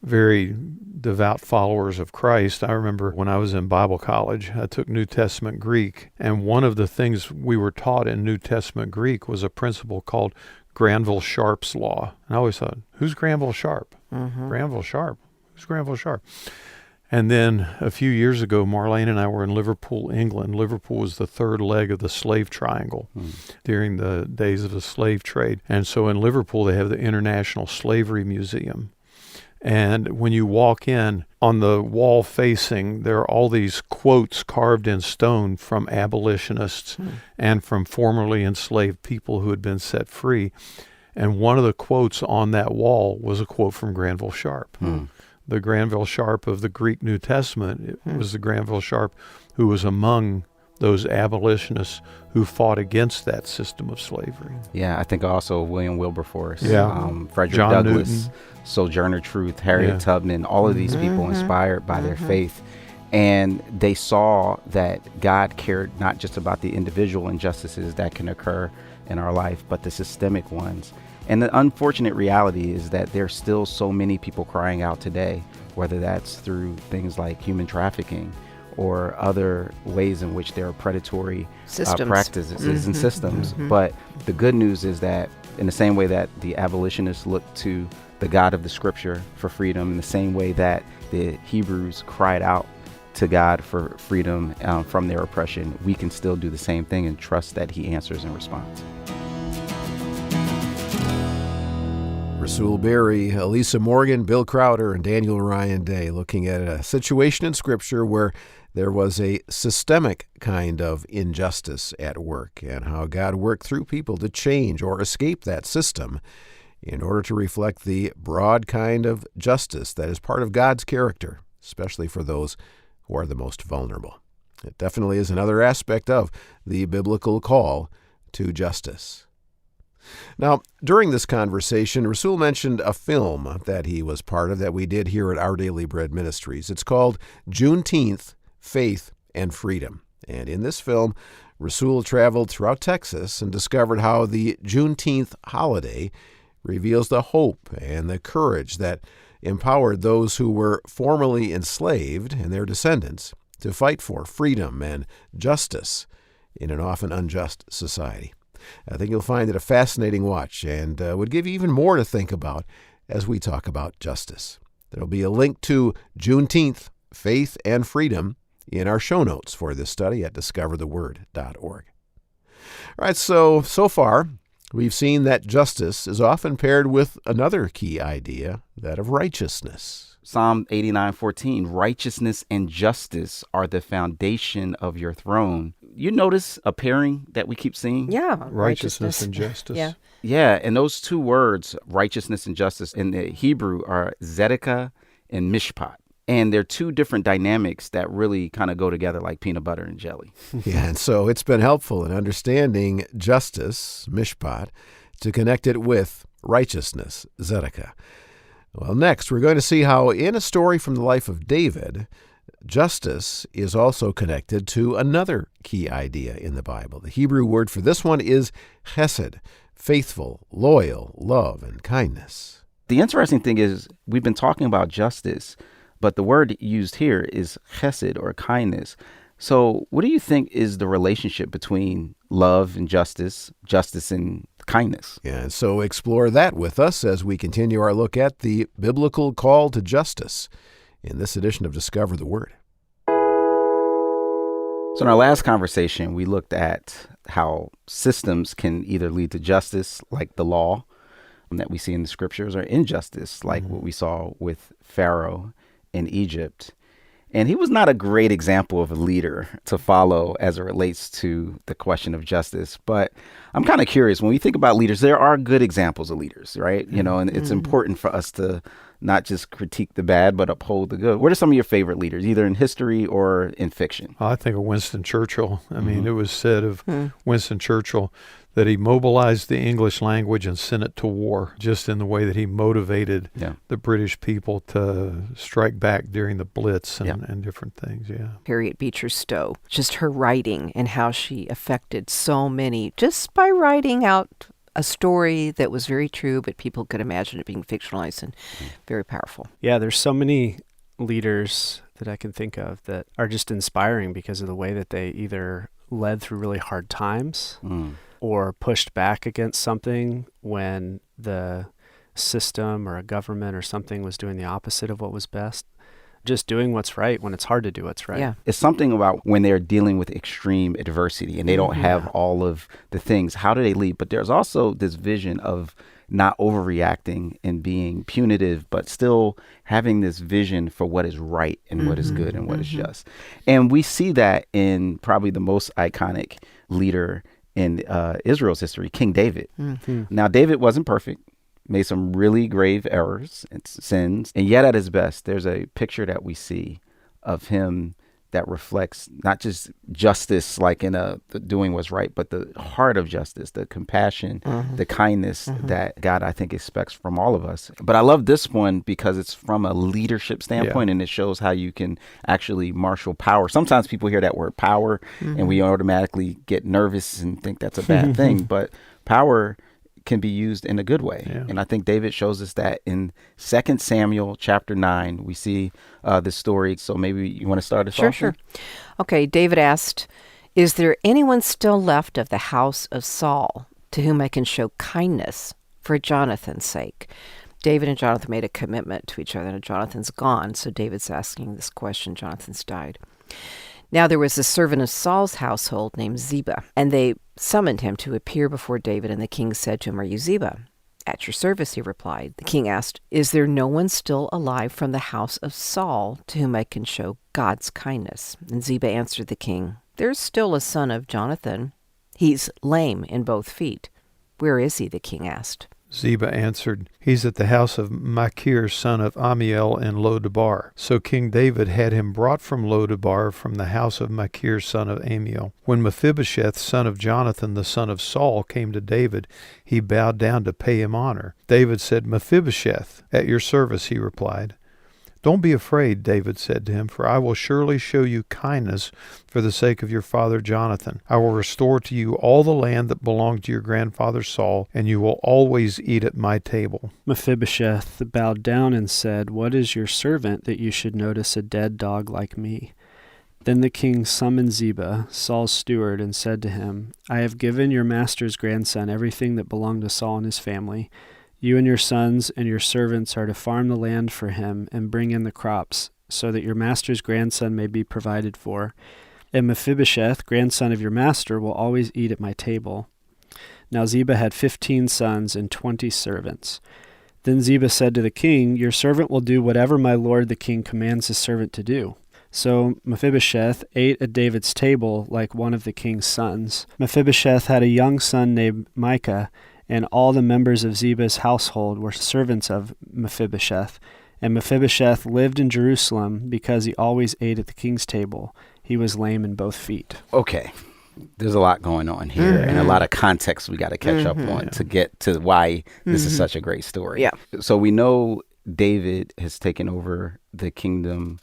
S5: very devout followers of Christ. I remember when I was in Bible college, I took New Testament Greek, and one of the things we were taught in New Testament Greek was a principle called Granville Sharp's law. And I always thought, who's Granville Sharp? Granville Sharp. Who's Granville Sharp? And then a few years ago, Marlene and I were in Liverpool, England. Liverpool was the third leg of the slave triangle during the days of the slave trade. And so in Liverpool, they have the International Slavery Museum. And when you walk in, on the wall facing, there are all these quotes carved in stone from abolitionists and from formerly enslaved people who had been set free. And one of the quotes on that wall was a quote from Granville Sharp. The Granville Sharp of the Greek New Testament. It was the Granville Sharp who was among those abolitionists who fought against that system of slavery.
S2: Yeah, I think also William Wilberforce, Frederick
S5: John
S2: Douglass,
S5: Newton.
S2: Sojourner Truth, Harriet Tubman, all of these people inspired by their faith. And they saw that God cared not just about the individual injustices that can occur in our life, but the systemic ones. And the unfortunate reality is that there's still so many people crying out today, whether that's through things like human trafficking or other ways in which there are predatory practices and systems. But the good news is that in the same way that the abolitionists looked to the God of the scripture for freedom, in the same way that the Hebrews cried out to God for freedom from their oppression, we can still do the same thing and trust that he answers in response.
S1: Rasul Berry, Elisa Morgan, Bill Crowder, and Daniel Ryan Day looking at a situation in Scripture where there was a systemic kind of injustice at work and how God worked through people to change or escape that system in order to reflect the broad kind of justice that is part of God's character, especially for those who are the most vulnerable. It definitely is another aspect of the biblical call to justice. Now, during this conversation, Rasul mentioned a film that he was part of that we did here at Our Daily Bread Ministries. It's called Juneteenth, Faith and Freedom. And in this film, Rasul traveled throughout Texas and discovered how the Juneteenth holiday reveals the hope and the courage that empowered those who were formerly enslaved and their descendants to fight for freedom and justice in an often unjust society. I think you'll find it a fascinating watch and would give you even more to think about as we talk about justice. There'll be a link to Juneteenth, Faith and Freedom in our show notes for this study at discovertheword.org. All right, so far, we've seen that justice is often paired with another key idea, that of righteousness.
S2: Psalm 89:14, righteousness and justice are the foundation of your throne. You notice a pairing that we keep seeing?
S4: Yeah.
S5: Righteousness and justice.
S4: Yeah.
S2: Yeah, and those two words, righteousness and justice, in the Hebrew are tzedakah and mishpat. And they're two different dynamics that really kind of go together like peanut butter and jelly.
S1: Yeah, and so it's been helpful in understanding justice, mishpat, to connect it with righteousness, tzedakah. Well, next, we're going to see how in a story from the life of David, justice is also connected to another key idea in the Bible. The Hebrew word for this one is chesed, faithful, loyal, love, and kindness.
S2: The interesting thing is we've been talking about justice, but the word used here is chesed or kindness. So what do you think is the relationship between love and justice and kindness?
S1: Yeah, and so explore that with us as we continue our look at the biblical call to justice in this edition of Discover the Word.
S2: So in our last conversation, we looked at how systems can either lead to justice, like the law that we see in the scriptures, or injustice, like what we saw with Pharaoh in Egypt. And he was not a great example of a leader to follow as it relates to the question of justice. But I'm kind of curious, when we think about leaders, there are good examples of leaders, right? You know, and it's important for us to not just critique the bad, but uphold the good. What are some of your favorite leaders, either in history or in fiction?
S5: I think of Winston Churchill. I mean, it was said of Winston Churchill that he mobilized the English language and sent it to war, just in the way that he motivated the British people to strike back during the Blitz and different things,
S4: Harriet Beecher Stowe, just her writing and how she affected so many just by writing out a story that was very true, but people could imagine it being fictionalized, and very powerful.
S3: Yeah, there's so many leaders that I can think of that are just inspiring because of the way that they either led through really hard times or pushed back against something when the system or a government or something was doing the opposite of what was best. Just doing what's right when it's hard to do what's right.
S4: Yeah.
S2: It's something about when they're dealing with extreme adversity and they don't have all of the things. How do they lead? But there's also this vision of not overreacting and being punitive, but still having this vision for what is right and what is good and what is just. And we see that in probably the most iconic leader in Israel's history, King David. Now, David wasn't perfect, made some really grave errors and sins. And yet at his best, there's a picture that we see of him that reflects not just justice, like in the doing what's right, but the heart of justice, the compassion, the kindness that God, I think, expects from all of us. But I love this one because it's from a leadership standpoint, and it shows how you can actually marshal power. Sometimes people hear that word power, and we automatically get nervous and think that's a bad thing. But power can be used in a good way. And I think David shows us that in 2 Samuel chapter 9, we see this story. So maybe you want to start us off?
S4: Sure. Okay, David asked, "Is there anyone still left of the house of Saul to whom I can show kindness for Jonathan's sake?" David and Jonathan made a commitment to each other, and Jonathan's gone, so David's asking this question. Jonathan's died. Now there was a servant of Saul's household named Ziba, and they summoned him to appear before David, and the king said to him, "Are you Ziba?" "At your service," he replied. The king asked, "Is there no one still alive from the house of Saul to whom I can show God's kindness?" And Ziba answered the king, "There's still a son of Jonathan. He's lame in both feet." "Where is he?" the king asked.
S5: Ziba answered, "He's at the house of Machir, son of Amiel, in Lo-debar." So King David had him brought from Lo-debar, from the house of Machir, son of Amiel. When Mephibosheth, son of Jonathan, the son of Saul, came to David, he bowed down to pay him honor. David said, "Mephibosheth, at your service," he replied. "Don't be afraid," David said to him, "for I will surely show you kindness for the sake of your father Jonathan. I will restore to you all the land that belonged to your grandfather Saul, and you will always eat at my table."
S3: Mephibosheth bowed down and said, "What is your servant that you should notice a dead dog like me?" Then the king summoned Ziba, Saul's steward, and said to him, "I have given your master's grandson everything that belonged to Saul and his family. You and your sons and your servants are to farm the land for him and bring in the crops, so that your master's grandson may be provided for. And Mephibosheth, grandson of your master, will always eat at my table." Now Ziba had 15 sons and 20 servants. Then Ziba said to the king, "Your servant will do whatever my lord the king commands his servant to do." So Mephibosheth ate at David's table like one of the king's sons. Mephibosheth had a young son named Micah, and all the members of Ziba's household were servants of Mephibosheth. And Mephibosheth lived in Jerusalem because he always ate at the king's table. He was lame in both feet.
S2: Okay. There's a lot going on here and a lot of context we got to catch up on to get to why this is such a great story.
S4: Yeah.
S2: So we know David has taken over the kingdom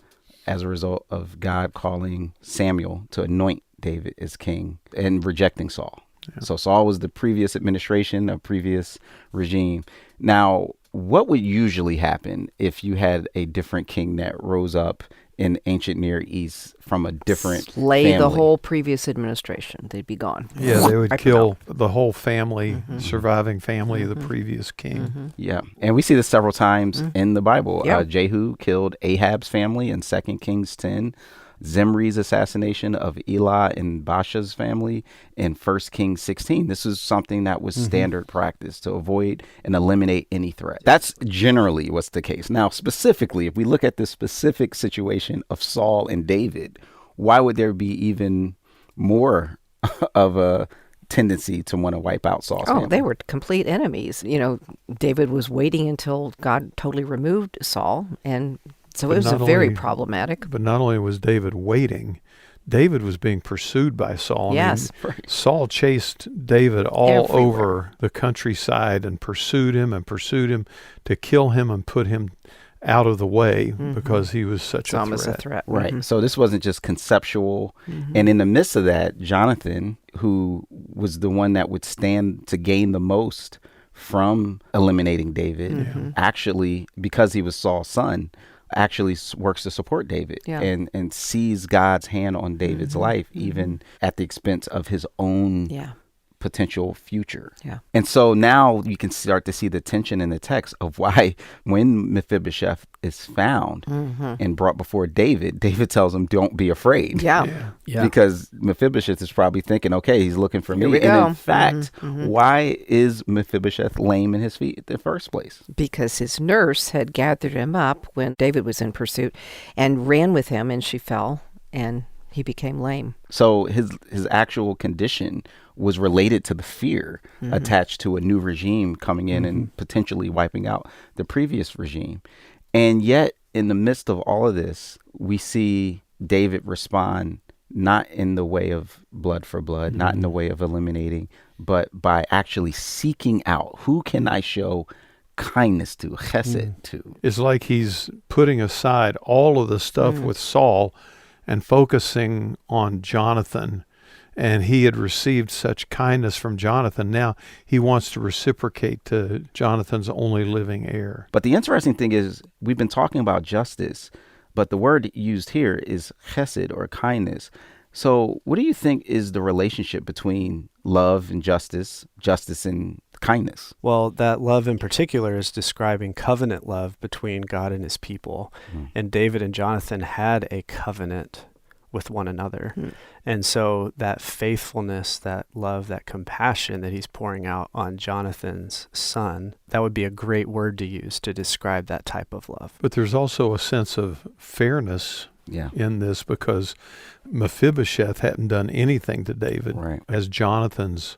S2: as a result of God calling Samuel to anoint David as king and rejecting Saul. So Saul was the previous administration, a previous regime. Now, what would usually happen if you had a different king that rose up in ancient Near East from a different
S4: Slay
S2: family?
S4: the whole previous administration. They'd be gone.
S5: Yeah, they would
S4: Wipe
S5: kill
S4: them
S5: the whole family, surviving family of the previous king.
S2: Yeah. And we see this several times in the Bible.
S4: Yeah.
S2: Jehu killed Ahab's family in 2 Kings 10. Zimri's assassination of Elah and Baasha's family in 1 Kings 16. This is something that was standard practice to avoid and eliminate any threat. That's generally what's the case. Now, specifically, if we look at this specific situation of Saul and David, why would there be even more of a tendency to want to wipe out Saul's family?
S4: They were complete enemies. David was waiting until God totally removed Saul, and so it was very problematic.
S5: But not only was David waiting, David was being pursued by Saul.
S4: Yes.
S5: Saul chased David all over the countryside and pursued him to kill him and put him out of the way because he was such a threat.
S2: Right. So this wasn't just conceptual. And in the midst of that, Jonathan, who was the one that would stand to gain the most from eliminating David, actually, because he was Saul's son, actually works to support David and sees God's hand on David's life, even at the expense of his own potential future. And so now you can start to see the tension in the text of why when Mephibosheth is found and brought before David, David tells him, don't be afraid. Because Mephibosheth is probably thinking, okay, he's looking for me. And in fact, why is Mephibosheth lame in his feet in the first place?
S4: Because his nurse had gathered him up when David was in pursuit and ran with him, and she fell and he became lame.
S2: So his actual condition was related to the fear attached to a new regime coming in and potentially wiping out the previous regime. And yet, in the midst of all of this, we see David respond not in the way of blood for blood, not in the way of eliminating, but by actually seeking out, who can I show kindness to, chesed to?
S5: It's like he's putting aside all of the stuff with Saul and focusing on Jonathan. And he had received such kindness from Jonathan. Now he wants to reciprocate to Jonathan's only living heir.
S2: But the interesting thing is, we've been talking about justice, but the word used here is chesed, or kindness. So what do you think is the relationship between love and justice and kindness?
S3: Well, that love in particular is describing covenant love between God and his people. And David and Jonathan had a covenant with one another. And so that faithfulness, that love, that compassion that he's pouring out on Jonathan's son, that would be a great word to use to describe that type of love.
S5: But there's also a sense of fairness in this, because Mephibosheth hadn't done anything to David. As Jonathan's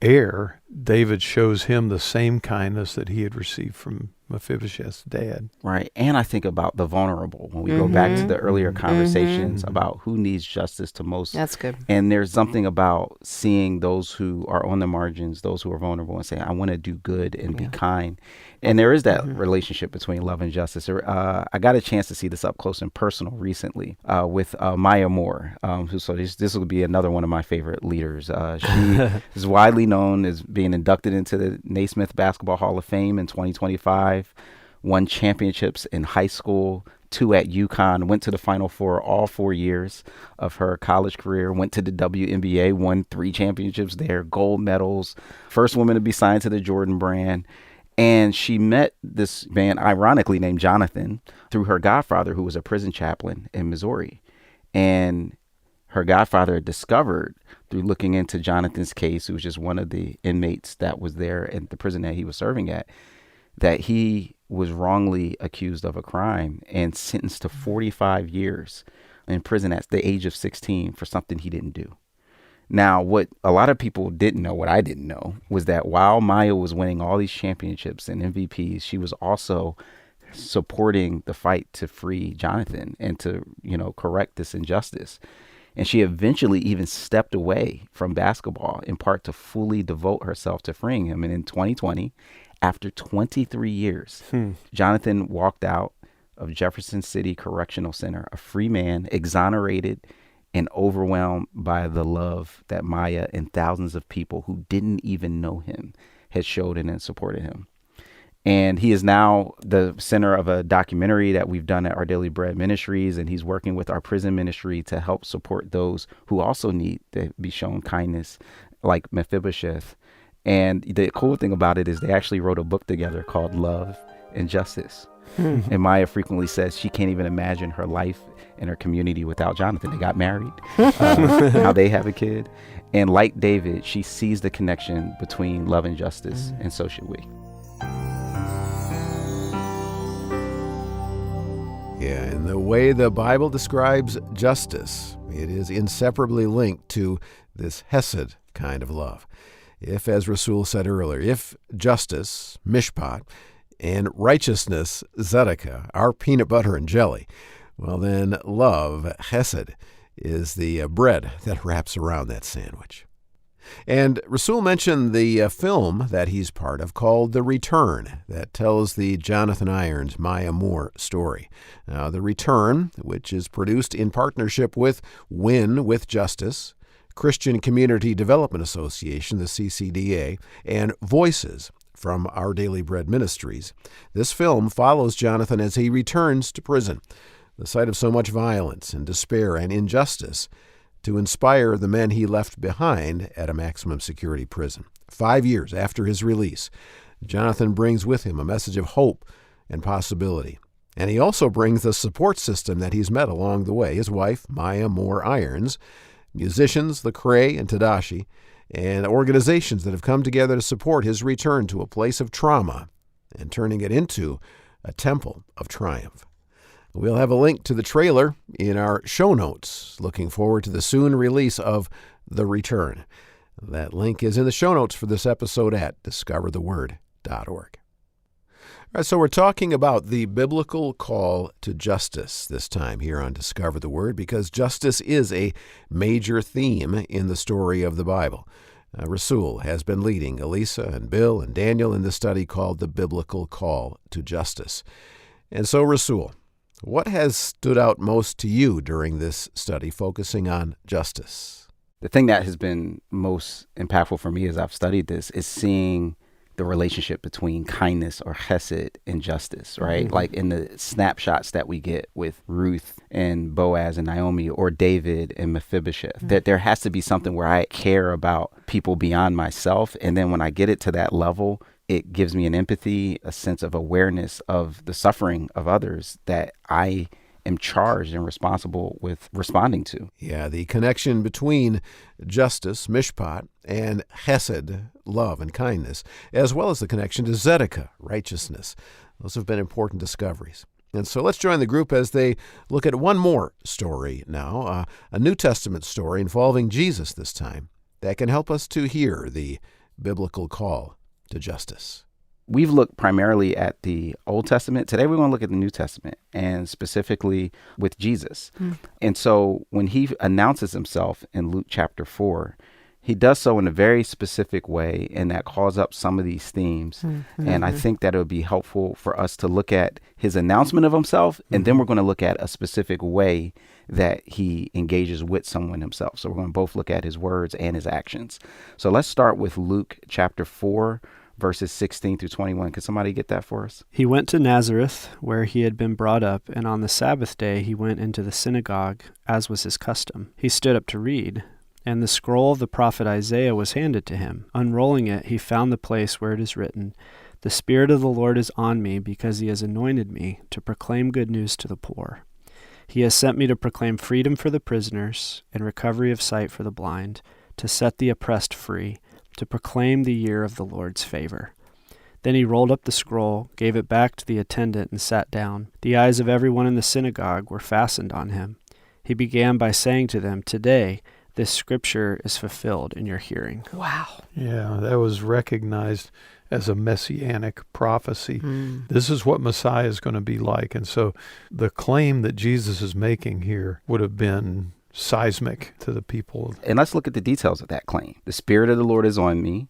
S5: heir, David shows him the same kindness that he had received from Mephibosheth's dad.
S2: Right. And I think about the vulnerable when we go back to the earlier conversations about who needs justice to most.
S4: That's good.
S2: And there's something about seeing those who are on the margins, those who are vulnerable, and saying, I want to do good and be kind. And there is that relationship between love and justice. I got a chance to see this up close and personal recently with Maya Moore. So this will be another one of my favorite leaders. She is widely known as being inducted into the Naismith Basketball Hall of Fame in 2025, won championships in high school, 2 at UConn, went to the Final Four all 4 years of her college career, went to the WNBA, won 3 championships there, gold medals, first woman to be signed to the Jordan brand. And she met this man, ironically named Jonathan, through her godfather, who was a prison chaplain in Missouri. And her godfather discovered, through looking into Jonathan's case, who was just one of the inmates that was there at the prison that he was serving at, that he was wrongly accused of a crime and sentenced to 45 years in prison at the age of 16 for something he didn't do. Now, what a lot of people didn't know, what I didn't know, was that while Maya was winning all these championships and MVPs, she was also supporting the fight to free Jonathan and to, correct this injustice. And she eventually even stepped away from basketball, in part to fully devote herself to freeing him. And in 2020, after 23 years, Jonathan walked out of Jefferson City Correctional Center, a free man, exonerated and overwhelmed by the love that Maya and thousands of people who didn't even know him had showed and supported him. And he is now the center of a documentary that we've done at Our Daily Bread Ministries, and he's working with our prison ministry to help support those who also need to be shown kindness, like Mephibosheth. And the cool thing about it is they actually wrote a book together called Love and justice. And Maya frequently says she can't even imagine her life and her community without Jonathan. They got married, how they have a kid. And like David, she sees the connection between love and justice, and so should we.
S1: Yeah, in the way the Bible describes justice, it is inseparably linked to this Hesed kind of love. If, as Rasul said earlier, if justice, mishpat, and righteousness, tzedakah, are peanut butter and jelly, well then love, Hesed, is the bread that wraps around that sandwich. And Rasul mentioned the film that he's part of called The Return that tells the Jonathan Irons, Maya Moore story. Now, The Return, which is produced in partnership with Win with Justice, Christian Community Development Association, the CCDA, and Voices from Our Daily Bread Ministries. This film follows Jonathan as he returns to prison, the site of so much violence and despair and injustice, to inspire the men he left behind at a maximum security prison. 5 years after his release, Jonathan brings with him a message of hope and possibility. And he also brings the support system that he's met along the way, his wife, Maya Moore Irons, musicians, Lecrae and Tadashi, and organizations that have come together to support his return to a place of trauma and turning it into a temple of triumph. We'll have a link to the trailer in our show notes. Looking forward to the soon release of The Return. That link is in the show notes for this episode at discovertheword.org. All right, so we're talking about the biblical call to justice this time here on Discover the Word, because justice is a major theme in the story of the Bible. Rasul has been leading Elisa and Bill and Daniel in the study called The Biblical Call to Justice. And so, Rasul, what has stood out most to you during this study focusing on justice?
S2: The thing that has been most impactful for me as I've studied this is seeing the relationship between kindness or chesed and justice, right? Mm-hmm. Like in the snapshots that we get with Ruth and Boaz and Naomi, or David and Mephibosheth, mm-hmm. that there has to be something where I care about people beyond myself. And then when I get it to that level, it gives me an empathy, a sense of awareness of the suffering of others that I am charged and responsible with responding to.
S1: Yeah, the connection between justice, mishpat, and chesed, love and kindness, as well as the connection to tzedakah, righteousness. Those have been important discoveries. And so let's join the group as they look at one more story now, a New Testament story involving Jesus this time, that can help us to hear the biblical call to justice.
S2: We've looked primarily at the Old Testament. Today we're going to look at the New Testament, and specifically with Jesus. And so when he announces himself in Luke chapter 4, he does so in a very specific way, and that calls up some of these themes. And I think that it would be helpful for us to look at his announcement of himself, and then we're going to look at a specific way that he engages with someone himself. So we're going to both look at his words and his actions. So let's start with Luke chapter 4, verses 16 through 21. Could somebody get that for us?
S3: He went to Nazareth, where he had been brought up, and on the Sabbath day he went into the synagogue, as was his custom. He stood up to read, and the scroll of the prophet Isaiah was handed to him. Unrolling it, he found the place where it is written, "The Spirit of the Lord is on me, because he has anointed me to proclaim good news to the poor. He has sent me to proclaim freedom for the prisoners and recovery of sight for the blind, to set the oppressed free, to proclaim the year of the Lord's favor." Then he rolled up the scroll, gave it back to the attendant, and sat down. The eyes of everyone in the synagogue were fastened on him. He began by saying to them, "Today, this scripture is fulfilled in your hearing."
S4: Wow.
S5: Yeah, that was recognized as a messianic prophecy. This is what Messiah is going to be like. And so the claim that Jesus is making here would have been seismic to the people.
S2: And let's look at the details of that claim. The Spirit of the Lord is on me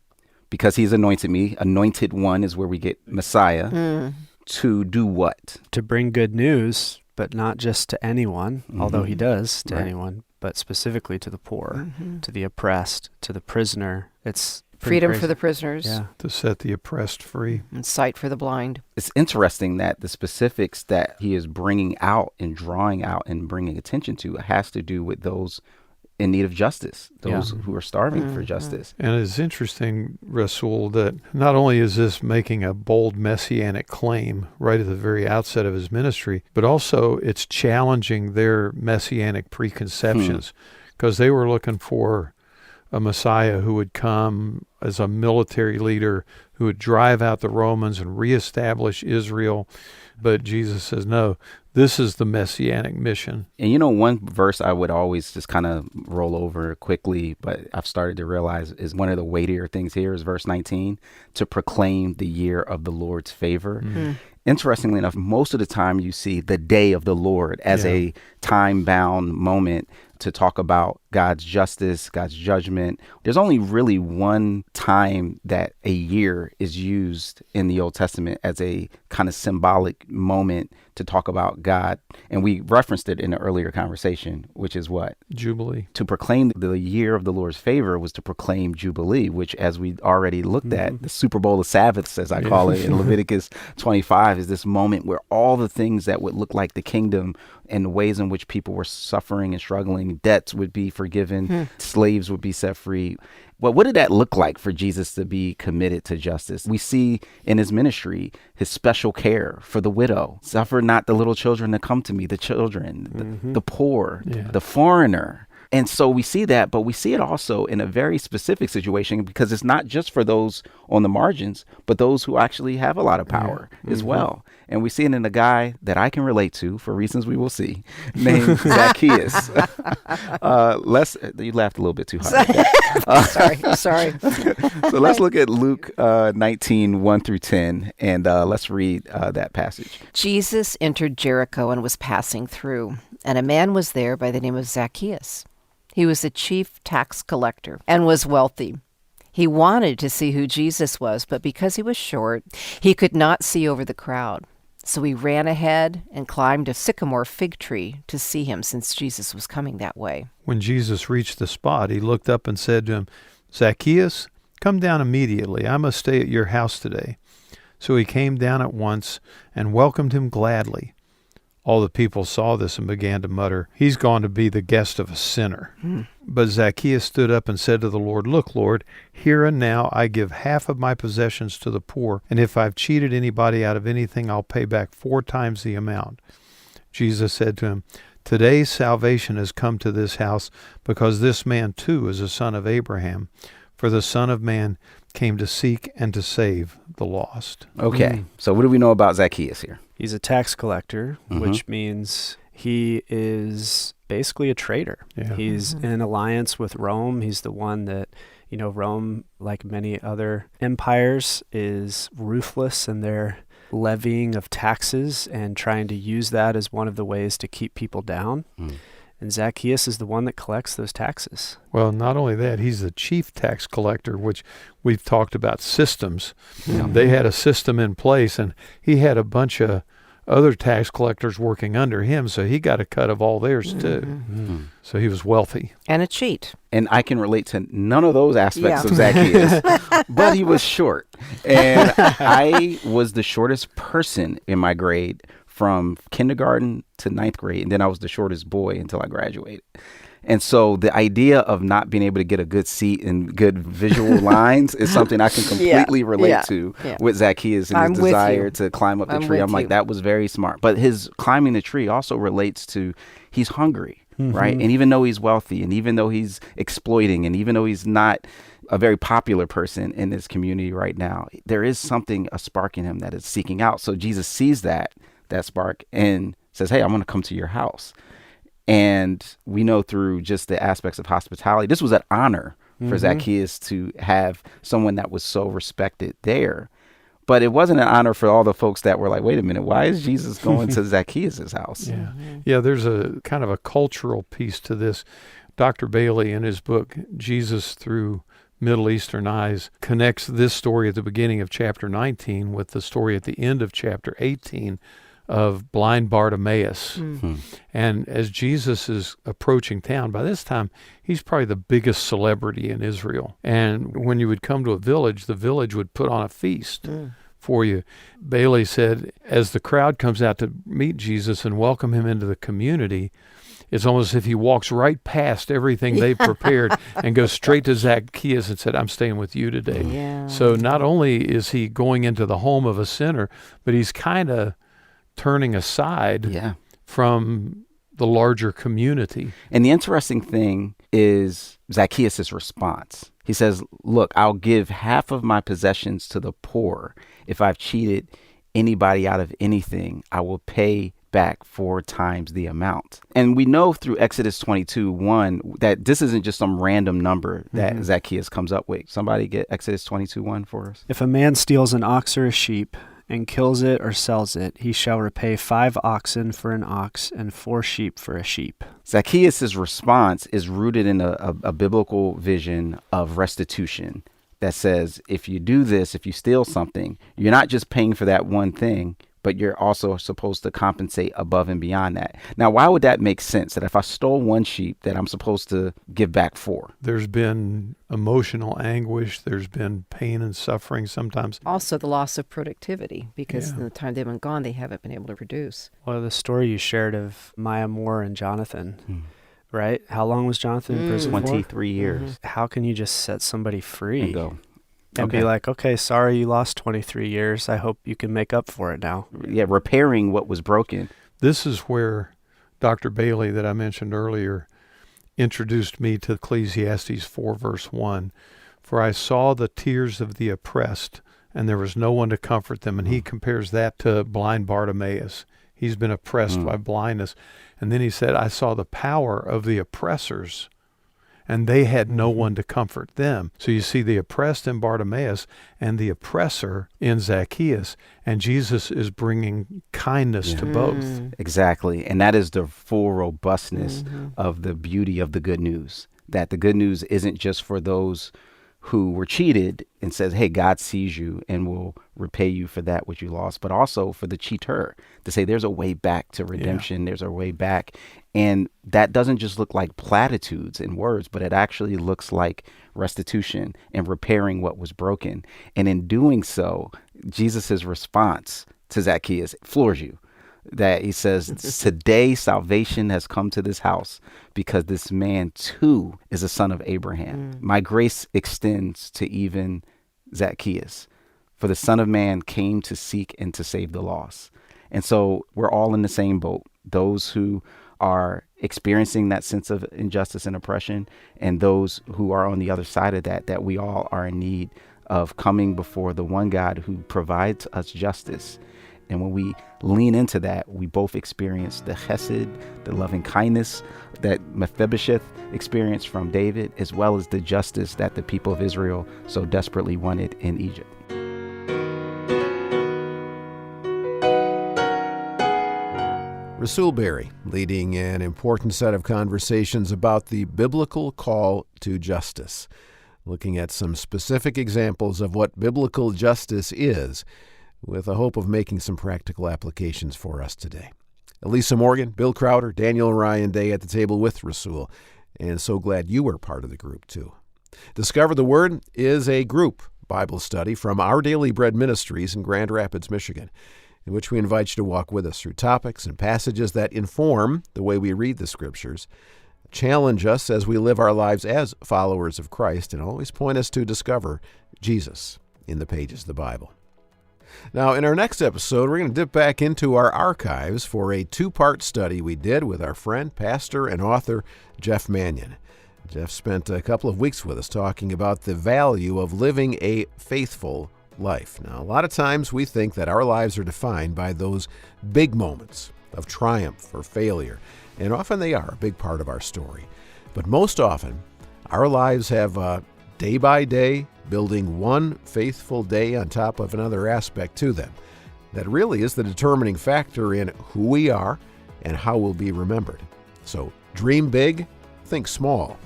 S2: because he's anointed me. Anointed one is where we get Messiah. To do what?
S3: To bring good news, but not just to anyone, although he does to anyone, but specifically to the poor, to the oppressed, to the prisoner. It's
S4: freedom
S3: crazy.
S4: for the prisoners.
S3: Yeah.
S5: To set the oppressed free.
S4: And sight for the blind.
S2: It's interesting that the specifics that he is bringing out and drawing out and bringing attention to has to do with those in need of justice, those who are starving for justice.
S5: And it's interesting, Rasul, that not only is this making a bold messianic claim right at the very outset of his ministry, but also it's challenging their messianic preconceptions, because they were looking for a Messiah who would come as a military leader, who would drive out the Romans and reestablish Israel. But Jesus says, no, this is the messianic mission.
S2: And one verse I would always just kind of roll over quickly, but I've started to realize is one of the weightier things here is verse 19, to proclaim the year of the Lord's favor. Interestingly enough, most of the time you see the day of the Lord as a time-bound moment to talk about God's justice, God's judgment. There's only really one time that a year is used in the Old Testament as a kind of symbolic moment to talk about God. And we referenced it in an earlier conversation, which is what?
S5: Jubilee.
S2: To proclaim the year of the Lord's favor was to proclaim Jubilee, which, as we already looked at, the Super Bowl of Sabbaths, as I call it in Leviticus 25, is this moment where all the things that would look like the kingdom and the ways in which people were suffering and struggling, debts would be forgiven, slaves would be set free. Well, what did that look like for Jesus to be committed to justice? We see in his ministry his special care for the widow. Suffer not the little children to come to me, the children, the poor, the foreigner. And so we see that, but we see it also in a very specific situation, because it's not just for those on the margins, but those who actually have a lot of power as well. And we see it in a guy that I can relate to, for reasons we will see, named Zacchaeus. You laughed a little bit too hard.
S4: Sorry.
S2: So let's look at Luke 19, 1 through 10, and let's read that passage.
S4: Jesus entered Jericho and was passing through, and a man was there by the name of Zacchaeus. He was a chief tax collector and was wealthy. He wanted to see who Jesus was, but because he was short, he could not see over the crowd. So he ran ahead and climbed a sycamore fig tree to see him, since Jesus was coming that way.
S5: When Jesus reached the spot, he looked up and said to him, Zacchaeus, come down immediately. I must stay at your house today. So he came down at once and welcomed him gladly. All the people saw this and began to mutter, he's gone to be the guest of a sinner. But Zacchaeus stood up and said to the Lord, look, Lord, here and now I give half of my possessions to the poor, and if I've cheated anybody out of anything, I'll pay back 4 times the amount. Jesus said to him, today salvation has come to this house, because this man too is a son of Abraham. For the Son of Man came to seek and to save the lost.
S2: Okay, so what do we know about Zacchaeus here?
S3: He's a tax collector, which means he is basically a traitor.
S5: Yeah.
S3: He's in alliance with Rome. He's the one that, Rome, like many other empires, is ruthless in their levying of taxes and trying to use that as one of the ways to keep people down. And Zacchaeus is the one that collects those taxes.
S5: Well, not only that, he's the chief tax collector, which we've talked about systems. They had a system in place, and he had a bunch of other tax collectors working under him, so he got a cut of all theirs too. So he was wealthy.
S4: And a cheat.
S2: And I can relate to none of those aspects of Zacchaeus, but he was short. And I was the shortest person in my grade from kindergarten to 9th grade, and then I was the shortest boy until I graduated. And so the idea of not being able to get a good seat and good visual lines is something I can completely relate to with Zacchaeus and his desire to climb up the tree. I'm like, that was very smart. But his climbing the tree also relates to he's hungry, right? And even though he's wealthy, and even though he's exploiting, and even though he's not a very popular person in this community right now, there is something, a spark in him that is seeking out. So Jesus sees that spark and says, hey, I'm going to come to your house. And we know through just the aspects of hospitality, this was an honor for Zacchaeus to have someone that was so respected there. But it wasn't an honor for all the folks that were like, wait a minute, why is Jesus going to Zacchaeus' house?
S5: Yeah, there's a kind of a cultural piece to this. Dr. Bailey, in his book, Jesus Through Middle Eastern Eyes, connects this story at the beginning of chapter 19 with the story at the end of chapter 18 of blind Bartimaeus. And as Jesus is approaching town, by this time, he's probably the biggest celebrity in Israel. And when you would come to a village, the village would put on a feast for you. Bailey said, as the crowd comes out to meet Jesus and welcome him into the community, It's almost as if he walks right past everything they've prepared and goes straight to Zacchaeus and said, I'm staying with you today.
S4: Yeah.
S5: So not only is he going into the home of a sinner, but he's kind of turning aside from the larger community.
S2: And the interesting thing is Zacchaeus' response. He says, look, I'll give half of my possessions to the poor. If I've cheated anybody out of anything, I will pay back 4 times the amount. And we know through Exodus 22:1 that this isn't just some random number that Zacchaeus comes up with. Somebody get Exodus 22:1 for us.
S3: If a man steals an ox or a sheep and kills it or sells it, he shall repay 5 oxen for an ox and 4 sheep for a sheep.
S2: Zacchaeus' response is rooted in a biblical vision of restitution that says, if you do this, if you steal something, you're not just paying for that one thing, but you're also supposed to compensate above and beyond that. Now, why would that make sense that if I stole 1 sheep that I'm supposed to give back 4?
S5: There's been emotional anguish. There's been pain and suffering sometimes.
S4: Also the loss of productivity, because in the time they've been gone, they haven't been able to produce.
S3: Well, the story you shared of Maya Moore and Jonathan, right? How long was Jonathan in prison for?
S2: 23 years.
S3: How can you just set somebody free?
S2: And go.
S3: And be like, okay, sorry you lost 23 years. I hope you can make up for it now.
S2: Yeah, repairing what was broken.
S5: This is where Dr. Bailey, that I mentioned earlier, introduced me to Ecclesiastes 4, verse 1. For I saw the tears of the oppressed, and there was no one to comfort them. And he compares that to blind Bartimaeus. He's been oppressed by blindness. And then he said, I saw the power of the oppressors, and they had no one to comfort them. So you see the oppressed in Bartimaeus and the oppressor in Zacchaeus. And Jesus is bringing kindness to both.
S2: Exactly. And that is the full robustness of the beauty of the good news. That the good news isn't just for those who were cheated and says, hey, God sees you and will repay you for that which you lost, but also for the cheater to say there's a way back to redemption. There's a way back. And that doesn't just look like platitudes and words, but it actually looks like restitution and repairing what was broken. And in doing so, Jesus's response to Zacchaeus floors you. That he says, today salvation has come to this house because this man too is a son of Abraham. My grace extends to even Zacchaeus. For the Son of Man came to seek and to save the lost. And so we're all in the same boat. Those who are experiencing that sense of injustice and oppression, and those who are on the other side of that, that we all are in need of coming before the one God who provides us justice. And when we lean into that, we both experience the chesed, the loving kindness that Mephibosheth experienced from David, as well as the justice that the people of Israel so desperately wanted in Egypt.
S1: Rasul Berry leading an important set of conversations about the biblical call to justice, looking at some specific examples of what biblical justice is, with the hope of making some practical applications for us today. Elisa Morgan, Bill Crowder, Daniel and Ryan Day at the table with Rasul, and so glad you were part of the group too. Discover the Word is a group Bible study from Our Daily Bread Ministries in Grand Rapids, Michigan, in which we invite you to walk with us through topics and passages that inform the way we read the Scriptures, challenge us as we live our lives as followers of Christ, and always point us to discover Jesus in the pages of the Bible. Now, in our next episode, we're going to dip back into our archives for a 2-part study we did with our friend, pastor, and author, Jeff Mannion. Jeff spent a couple of weeks with us talking about the value of living a faithful life. Now, a lot of times we think that our lives are defined by those big moments of triumph or failure, and often they are a big part of our story. But most often, our lives have day by day, building one faithful day on top of another aspect to them. That really is the determining factor in who we are and how we'll be remembered. So, dream big, think small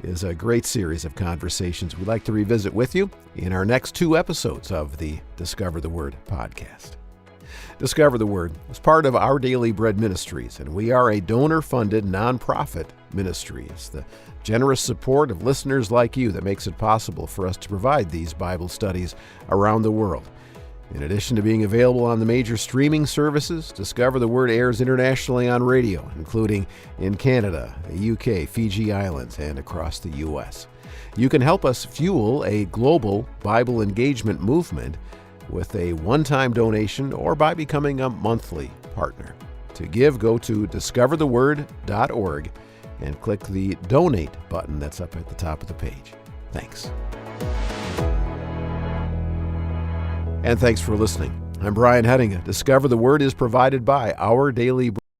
S1: is a great series of conversations we'd like to revisit with you in our next 2 episodes of the Discover the Word podcast. Discover the Word is part of Our Daily Bread Ministries, and we are a donor-funded nonprofit ministry. It's the generous support of listeners like you that makes it possible for us to provide these Bible studies around the world. In addition to being available on the major streaming services, Discover the Word airs internationally on radio, including in Canada, the UK, Fiji Islands, and across the U.S. You can help us fuel a global Bible engagement movement with a one-time donation or by becoming a monthly partner. To give, go to discovertheword.org and click the Donate button that's up at the top of the page. Thanks. And thanks for listening. I'm Brian Hettinga. Discover the Word is provided by Our Daily